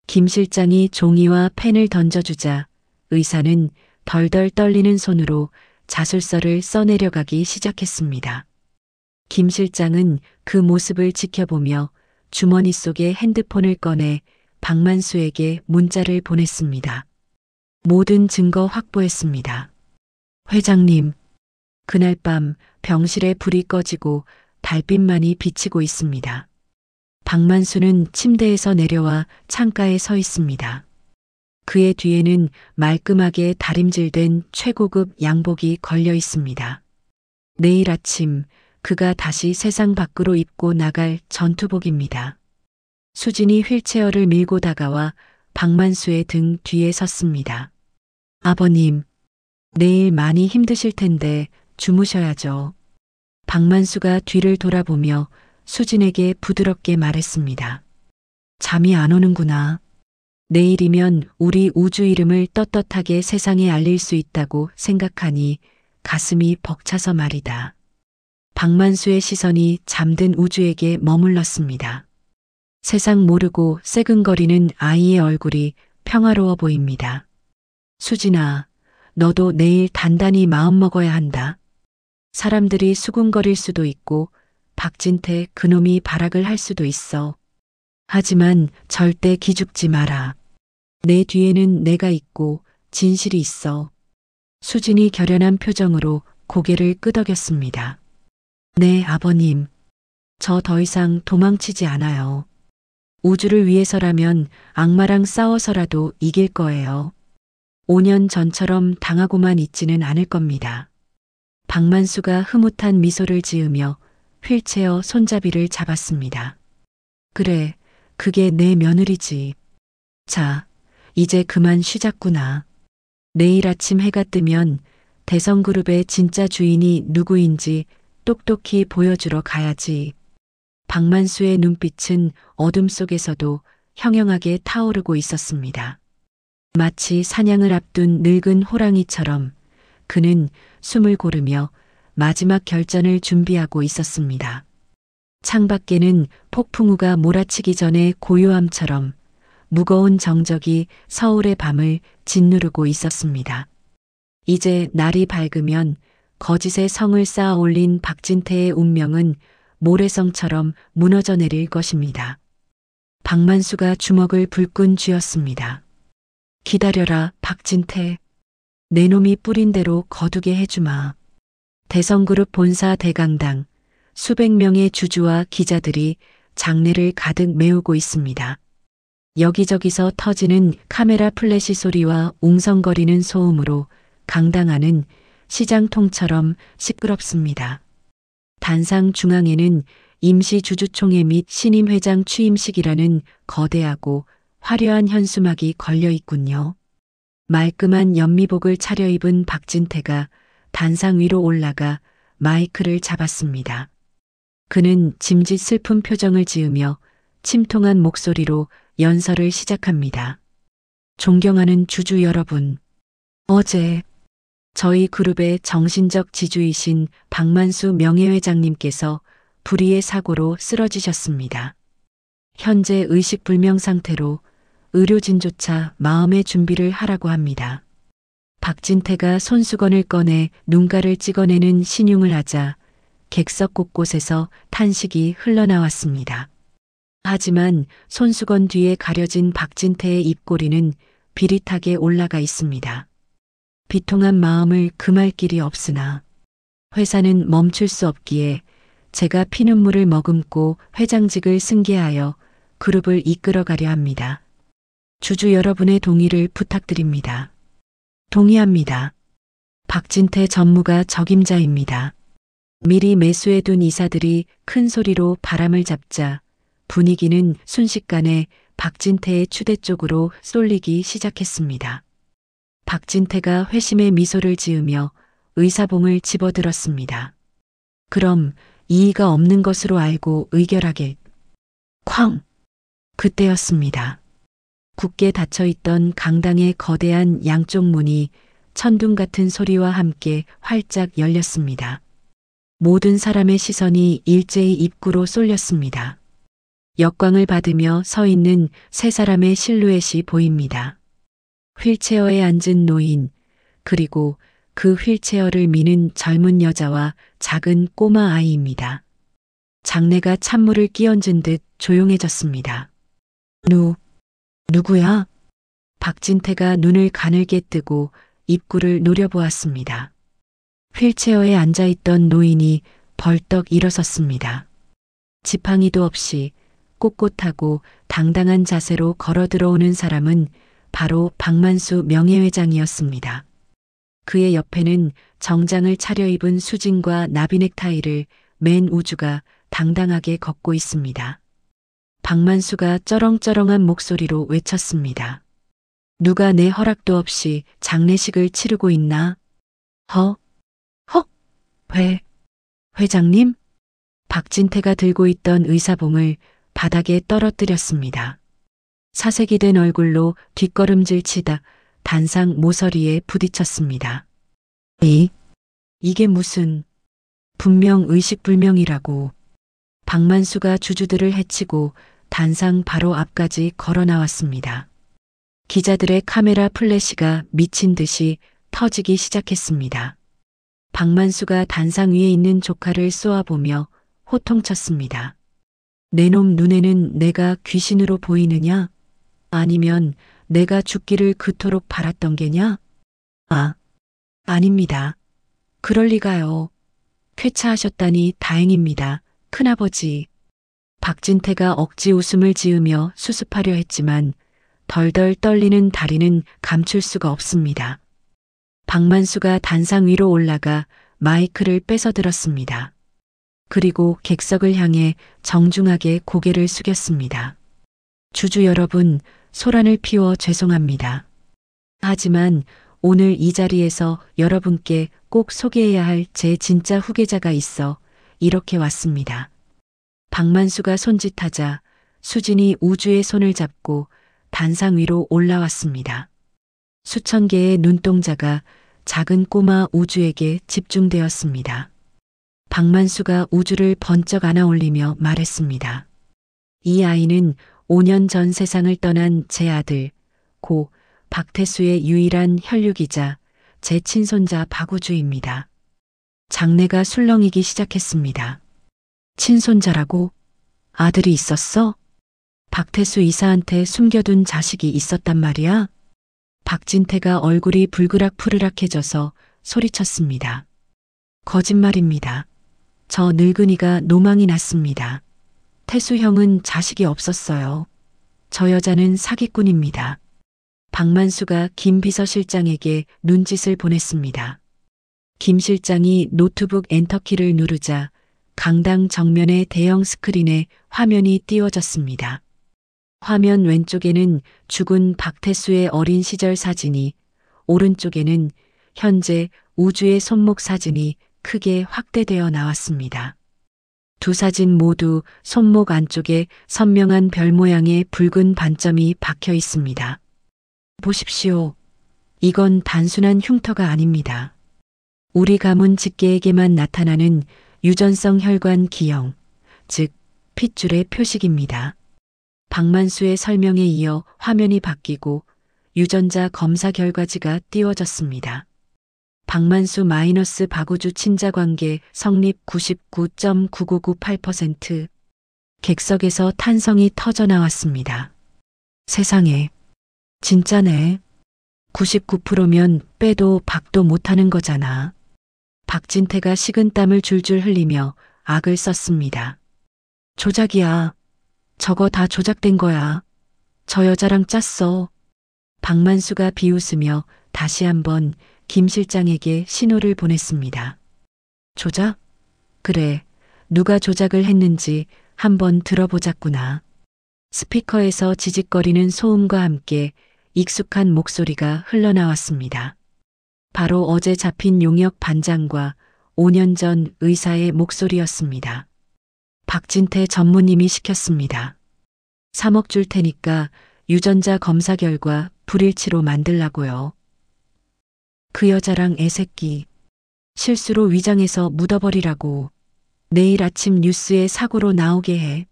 김 실장이 종이와 펜을 던져주자 의사는 덜덜 떨리는 손으로 자술서를 써내려가기 시작했습니다. 김 실장은 그 모습을 지켜보며 주머니 속에 핸드폰을 꺼내 박만수에게 문자를 보냈습니다. 모든 증거 확보했습니다. 회장님, 그날 밤 병실에 불이 꺼지고 달빛만이 비치고 있습니다. 박만수는 침대에서 내려와 창가에 서 있습니다. 그의 뒤에는 말끔하게 다림질된 최고급 양복이 걸려 있습니다. 내일 아침 그가 다시 세상 밖으로 입고 나갈 전투복입니다. 수진이 휠체어를 밀고 다가와 박만수의 등 뒤에 섰습니다. 아버님, 내일 많이 힘드실 텐데 주무셔야죠. 박만수가 뒤를 돌아보며 수진에게 부드럽게 말했습니다. 잠이 안 오는구나. 내일이면 우리 우주 이름을 떳떳하게 세상에 알릴 수 있다고 생각하니 가슴이 벅차서 말이다. 박만수의 시선이 잠든 우주에게 머물렀습니다. 세상 모르고 새근거리는 아이의 얼굴이 평화로워 보입니다. 수진아, 너도 내일 단단히 마음먹어야 한다. 사람들이 수군거릴 수도 있고 박진태 그놈이 발악을 할 수도 있어. 하지만 절대 기죽지 마라. 내 뒤에는 내가 있고 진실이 있어. 수진이 결연한 표정으로 고개를 끄덕였습니다. 네, 아버님. 저 더 이상 도망치지 않아요. 우주를 위해서라면 악마랑 싸워서라도 이길 거예요. 5년 전처럼 당하고만 있지는 않을 겁니다. 박만수가 흐뭇한 미소를 지으며 휠체어 손잡이를 잡았습니다. 그래, 그게 내 며느리지. 자, 이제 그만 쉬자꾸나. 내일 아침 해가 뜨면 대성그룹의 진짜 주인이 누구인지 똑똑히 보여주러 가야지. 박만수의 눈빛은 어둠 속에서도 형형하게 타오르고 있었습니다. 마치 사냥을 앞둔 늙은 호랑이처럼 그는 숨을 고르며 마지막 결전을 준비하고 있었습니다. 창밖에는 폭풍우가 몰아치기 전에 고요함처럼 무거운 정적이 서울의 밤을 짓누르고 있었습니다. 이제 날이 밝으면 거짓의 성을 쌓아 올린 박진태의 운명은 모래성처럼 무너져 내릴 것입니다. 박만수가 주먹을 불끈 쥐었습니다. 기다려라, 박진태. 내 놈이 뿌린 대로 거두게 해주마. 대성그룹 본사 대강당, 수백 명의 주주와 기자들이 장내를 가득 메우고 있습니다. 여기저기서 터지는 카메라 플래시 소리와 웅성거리는 소음으로 강당 안은 시장통처럼 시끄럽습니다. 단상 중앙에는 임시 주주총회 및 신임 회장 취임식이라는 거대하고 화려한 현수막이 걸려 있군요. 말끔한 연미복을 차려입은 박진태가 단상 위로 올라가 마이크를 잡았습니다. 그는 짐짓 슬픈 표정을 지으며 침통한 목소리로 연설을 시작합니다. 존경하는 주주 여러분, 어제 저희 그룹의 정신적 지주이신 박만수 명예회장님께서 불의의 사고로 쓰러지셨습니다. 현재 의식불명 상태로 의료진조차 마음의 준비를 하라고 합니다. 박진태가 손수건을 꺼내 눈가를 찍어내는 신용을 하자 객석 곳곳에서 탄식이 흘러나왔습니다. 하지만 손수건 뒤에 가려진 박진태의 입꼬리는 비릿하게 올라가 있습니다. 비통한 마음을 금할 길이 없으나 회사는 멈출 수 없기에 제가 피눈물을 머금고 회장직을 승계하여 그룹을 이끌어가려 합니다. 주주 여러분의 동의를 부탁드립니다. 동의합니다. 박진태 전무가 적임자입니다. 미리 매수해둔 이사들이 큰 소리로 바람을 잡자 분위기는 순식간에 박진태의 추대 쪽으로 쏠리기 시작했습니다. 박진태가 회심의 미소를 지으며 의사봉을 집어들었습니다. 그럼 이의가 없는 것으로 알고 의결하게. 쾅! 그때였습니다. 굳게 닫혀있던 강당의 거대한 양쪽 문이 천둥 같은 소리와 함께 활짝 열렸습니다. 모든 사람의 시선이 일제히 입구로 쏠렸습니다. 역광을 받으며 서 있는 세 사람의 실루엣이 보입니다. 휠체어에 앉은 노인, 그리고 그 휠체어를 미는 젊은 여자와 작은 꼬마 아이입니다. 장내가 찬물을 끼얹은 듯 조용해졌습니다. 누구야? 박진태가 눈을 가늘게 뜨고 입구를 노려보았습니다. 휠체어에 앉아있던 노인이 벌떡 일어섰습니다. 지팡이도 없이 꼿꼿하고 당당한 자세로 걸어 들어오는 사람은 바로 박만수 명예회장이었습니다. 그의 옆에는 정장을 차려입은 수진과 나비넥타이를 맨 우주가 당당하게 걷고 있습니다. 박만수가 쩌렁쩌렁한 목소리로 외쳤습니다. 누가 내 허락도 없이 장례식을 치르고 있나? 회장님? 박진태가 들고 있던 의사봉을 바닥에 떨어뜨렸습니다. 사색이 된 얼굴로 뒷걸음질 치다 단상 모서리에 부딪혔습니다. 이게 무슨, 분명 의식불명이라고. 박만수가 주주들을 해치고 단상 바로 앞까지 걸어 나왔습니다. 기자들의 카메라 플래시가 미친 듯이 터지기 시작했습니다. 박만수가 단상 위에 있는 조카를 쏘아보며 호통쳤습니다. 내 놈 눈에는 내가 귀신으로 보이느냐? 아니면 내가 죽기를 그토록 바랐던 게냐? 아닙니다. 그럴 리가요. 쾌차하셨다니 다행입니다. 큰아버지. 박진태가 억지 웃음을 지으며 수습하려 했지만 덜덜 떨리는 다리는 감출 수가 없습니다. 박만수가 단상 위로 올라가 마이크를 뺏어들었습니다. 그리고 객석을 향해 정중하게 고개를 숙였습니다. 주주 여러분, 소란을 피워 죄송합니다. 하지만 오늘 이 자리에서 여러분께 꼭 소개해야 할 제 진짜 후계자가 있어 이렇게 왔습니다. 박만수가 손짓하자 수진이 우주의 손을 잡고 단상 위로 올라왔습니다. 수천 개의 눈동자가 작은 꼬마 우주에게 집중되었습니다. 박만수가 우주를 번쩍 안아 올리며 말했습니다. 이 아이는 5년 전 세상을 떠난 제 아들, 고 박태수의 유일한 혈육이자 제 친손자 박우주입니다. 장내가 술렁이기 시작했습니다. 친손자라고? 아들이 있었어? 박태수 이사한테 숨겨둔 자식이 있었단 말이야? 박진태가 얼굴이 불그락푸르락해져서 소리쳤습니다. 거짓말입니다. 저 늙은이가 노망이 났습니다. 태수 형은 자식이 없었어요. 저 여자는 사기꾼입니다. 박만수가 김 비서실장에게 눈짓을 보냈습니다. 김 실장이 노트북 엔터키를 누르자 강당 정면의 대형 스크린에 화면이 띄워졌습니다. 화면 왼쪽에는 죽은 박태수의 어린 시절 사진이, 오른쪽에는 현재 우주의 손목 사진이 크게 확대되어 나왔습니다. 두 사진 모두 손목 안쪽에 선명한 별 모양의 붉은 반점이 박혀 있습니다. 보십시오. 이건 단순한 흉터가 아닙니다. 우리 가문 직계에게만 나타나는 유전성 혈관 기형, 즉 핏줄의 표식입니다. 박만수의 설명에 이어 화면이 바뀌고 유전자 검사 결과지가 띄워졌습니다. 박만수 마이너스 박우주 친자관계 성립 99.9998%. 객석에서 탄성이 터져 나왔습니다. 세상에, 진짜네. 99%면 빼도 박도 못하는 거잖아. 박진태가 식은땀을 줄줄 흘리며 악을 썼습니다. 조작이야. 저거 다 조작된 거야. 저 여자랑 짰어. 박만수가 비웃으며 다시 한번 김 실장에게 신호를 보냈습니다. 조작? 그래, 누가 조작을 했는지 한번 들어보자꾸나. 스피커에서 지직거리는 소음과 함께 익숙한 목소리가 흘러나왔습니다. 바로 어제 잡힌 용역 반장과 5년 전 의사의 목소리였습니다. 박진태 전무님이 시켰습니다. 3억 줄 테니까 유전자 검사 결과 불일치로 만들라고요. 그 여자랑 애새끼 실수로 위장해서 묻어버리라고. 내일 아침 뉴스에 사고로 나오게 해.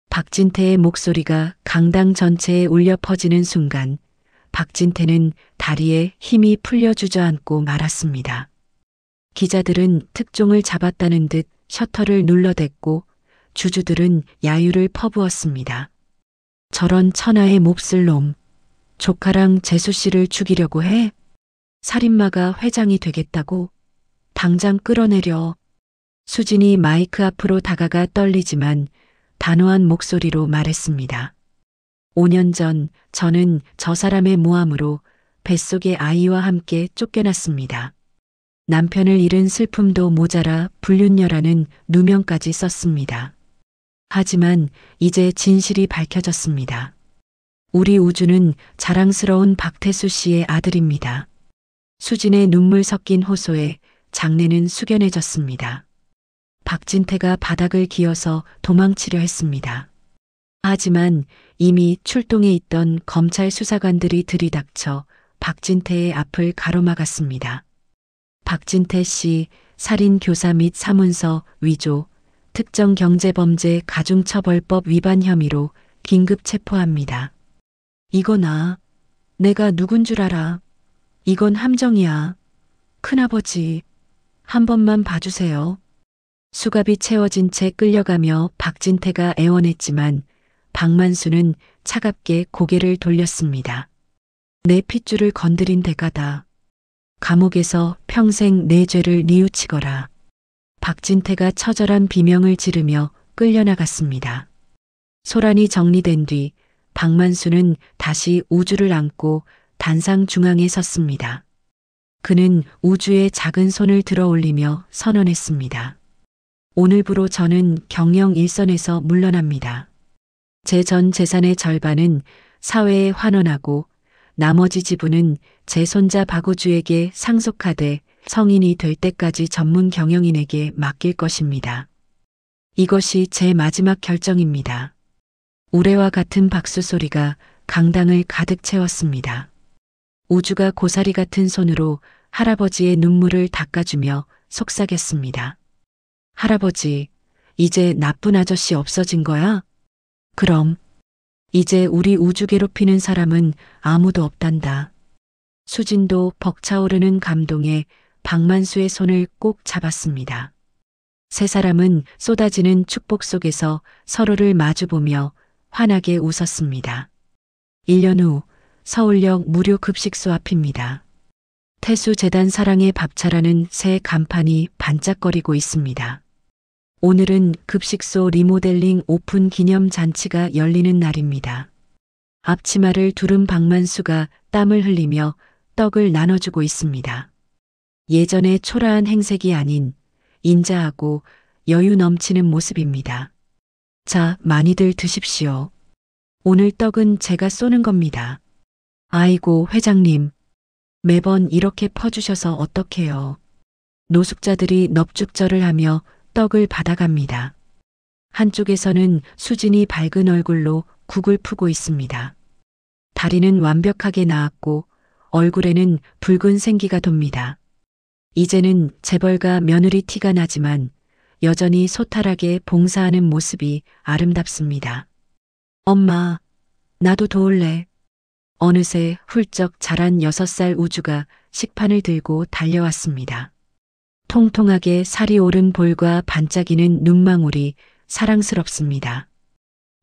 박진태의 목소리가 강당 전체에 울려 퍼지는 순간 박진태는 다리에 힘이 풀려 주저앉고 말았습니다. 기자들은 특종을 잡았다는 듯 셔터를 눌러댔고 주주들은 야유를 퍼부었습니다. 저런 천하의 몹쓸 놈. 조카랑 재수 씨를 죽이려고 해? 살인마가 회장이 되겠다고? 당장 끌어내려. 수진이 마이크 앞으로 다가가 떨리지만 단호한 목소리로 말했습니다. 5년 전 저는 저 사람의 모함으로 뱃속의 아이와 함께 쫓겨났습니다. 남편을 잃은 슬픔도 모자라 불륜녀라는 누명까지 썼습니다. 하지만 이제 진실이 밝혀졌습니다. 우리 우주는 자랑스러운 박태수 씨의 아들입니다. 수진의 눈물 섞인 호소에 장내는 숙연해졌습니다. 박진태가 바닥을 기어서 도망치려 했습니다. 하지만 이미 출동해 있던 검찰 수사관들이 들이닥쳐 박진태의 앞을 가로막았습니다. 박진태 씨 살인 교사 및 사문서 위조, 특정 경제범죄 가중처벌법 위반 혐의로 긴급 체포합니다. 이거나 내가 누군 줄 알아. 이건 함정이야. 큰아버지, 한 번만 봐주세요. 수갑이 채워진 채 끌려가며 박진태가 애원했지만 박만수는 차갑게 고개를 돌렸습니다. 내 핏줄을 건드린 대가다. 감옥에서 평생 내 죄를 뉘우치거라. 박진태가 처절한 비명을 지르며 끌려나갔습니다. 소란이 정리된 뒤 박만수는 다시 우주를 안고 단상 중앙에 섰습니다. 그는 우주의 작은 손을 들어 올리며 선언했습니다. 오늘부로 저는 경영 일선에서 물러납니다. 제 전 재산의 절반은 사회에 환원하고 나머지 지분은 제 손자 박우주에게 상속하되 성인이 될 때까지 전문 경영인에게 맡길 것입니다. 이것이 제 마지막 결정입니다. 우레와 같은 박수 소리가 강당을 가득 채웠습니다. 우주가 고사리 같은 손으로 할아버지의 눈물을 닦아주며 속삭였습니다. 할아버지, 이제 나쁜 아저씨 없어진 거야? 그럼 이제 우리 우주 괴롭히는 사람은 아무도 없단다. 수진도 벅차오르는 감동에 박만수의 손을 꼭 잡았습니다. 세 사람은 쏟아지는 축복 속에서 서로를 마주보며 환하게 웃었습니다. 1년 후 서울역 무료 급식소 앞입니다. 태수재단 사랑의 밥차라는 새 간판이 반짝거리고 있습니다. 오늘은 급식소 리모델링 오픈 기념 잔치가 열리는 날입니다. 앞치마를 두른 박만수가 땀을 흘리며 떡을 나눠주고 있습니다. 예전의 초라한 행색이 아닌 인자하고 여유 넘치는 모습입니다. 자, 많이들 드십시오. 오늘 떡은 제가 쏘는 겁니다. 아이고, 회장님. 매번 이렇게 퍼주셔서 어떡해요. 노숙자들이 넙죽절을 하며 떡을 받아갑니다. 한쪽에서는 수진이 밝은 얼굴로 국을 푸고 있습니다. 다리는 완벽하게 나았고 얼굴에는 붉은 생기가 돕니다. 이제는 재벌가 며느리 티가 나지만 여전히 소탈하게 봉사하는 모습이 아름답습니다. 엄마, 나도 도울래. 어느새 훌쩍 자란 6살 우주가 식판을 들고 달려왔습니다. 통통하게 살이 오른 볼과 반짝이는 눈망울이 사랑스럽습니다.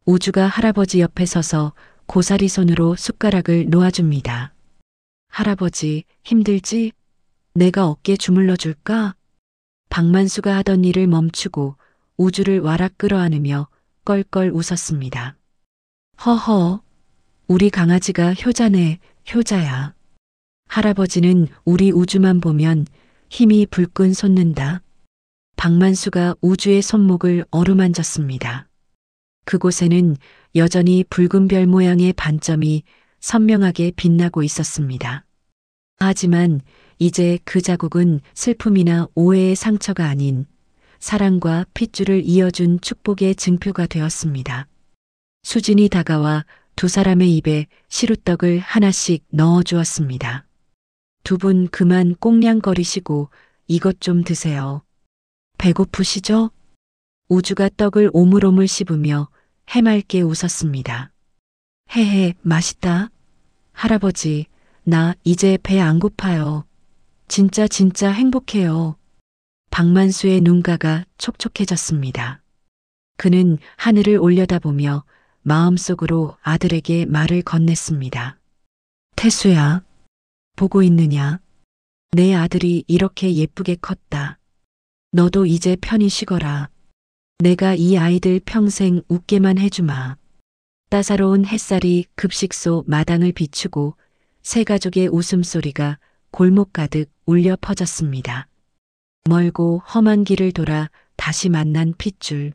우주가 할아버지 옆에 서서 고사리 손으로 숟가락을 놓아줍니다. 할아버지, 힘들지? 내가 어깨 주물러 줄까? 박만수가 하던 일을 멈추고 우주를 와락 끌어안으며 껄껄 웃었습니다. 허허, 우리 강아지가 효자네, 효자야. 할아버지는 우리 우주만 보면 힘이 불끈 솟는다. 박만수가 우주의 손목을 어루만졌습니다. 그곳에는 여전히 붉은 별 모양의 반점이 선명하게 빛나고 있었습니다. 하지만 이제 그 자국은 슬픔이나 오해의 상처가 아닌 사랑과 핏줄을 이어준 축복의 증표가 되었습니다. 수진이 다가와 두 사람의 입에 시루떡을 하나씩 넣어주었습니다. 두 분 그만 꽁냥거리시고 이것 좀 드세요. 배고프시죠? 우주가 떡을 오물오물 씹으며 해맑게 웃었습니다. 헤헤, 맛있다. 할아버지, 나 이제 배 안 고파요. 진짜 행복해요. 박만수의 눈가가 촉촉해졌습니다. 그는 하늘을 올려다보며 마음속으로 아들에게 말을 건넸습니다. 태수야, 보고 있느냐? 내 아들이 이렇게 예쁘게 컸다. 너도 이제 편히 쉬거라. 내가 이 아이들 평생 웃게만 해주마. 따사로운 햇살이 급식소 마당을 비추고 세 가족의 웃음소리가 골목 가득 울려 퍼졌습니다. 멀고 험한 길을 돌아 다시 만난 핏줄.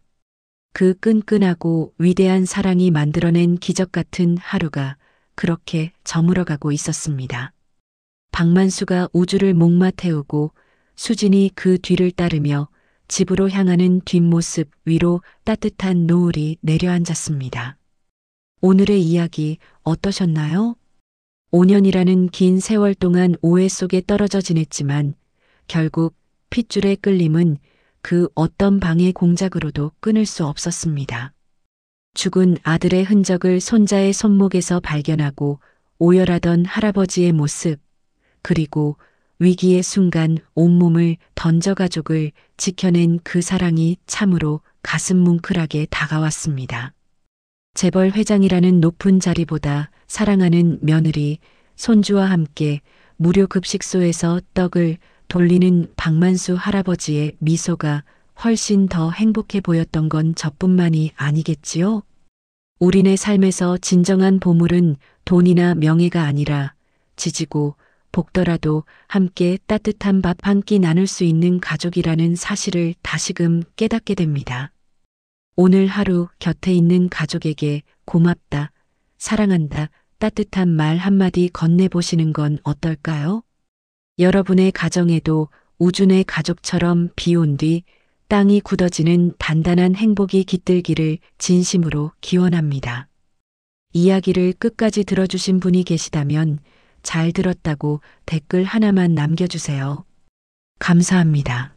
그 끈끈하고 위대한 사랑이 만들어낸 기적 같은 하루가 그렇게 저물어가고 있었습니다. 박만수가 우주를 목마 태우고 수진이 그 뒤를 따르며 집으로 향하는 뒷모습 위로 따뜻한 노을이 내려앉았습니다. 오늘의 이야기 어떠셨나요? 5년이라는 긴 세월 동안 오해 속에 떨어져 지냈지만 결국 핏줄의 끌림은 그 어떤 방해 공작으로도 끊을 수 없었습니다. 죽은 아들의 흔적을 손자의 손목에서 발견하고 오열하던 할아버지의 모습, 그리고 위기의 순간 온몸을 던져 가족을 지켜낸 그 사랑이 참으로 가슴 뭉클하게 다가왔습니다. 재벌 회장이라는 높은 자리보다 사랑하는 며느리, 손주와 함께 무료 급식소에서 떡을 돌리는 박만수 할아버지의 미소가 훨씬 더 행복해 보였던 건 저뿐만이 아니겠지요? 우리네 삶에서 진정한 보물은 돈이나 명예가 아니라 지지고 볶더라도 함께 따뜻한 밥 한 끼 나눌 수 있는 가족이라는 사실을 다시금 깨닫게 됩니다. 오늘 하루 곁에 있는 가족에게 고맙다, 사랑한다, 따뜻한 말 한마디 건네보시는 건 어떨까요? 여러분의 가정에도 우준의 가족처럼 비 온 뒤 땅이 굳어지는 단단한 행복이 깃들기를 진심으로 기원합니다. 이야기를 끝까지 들어주신 분이 계시다면 잘 들었다고 댓글 하나만 남겨주세요. 감사합니다.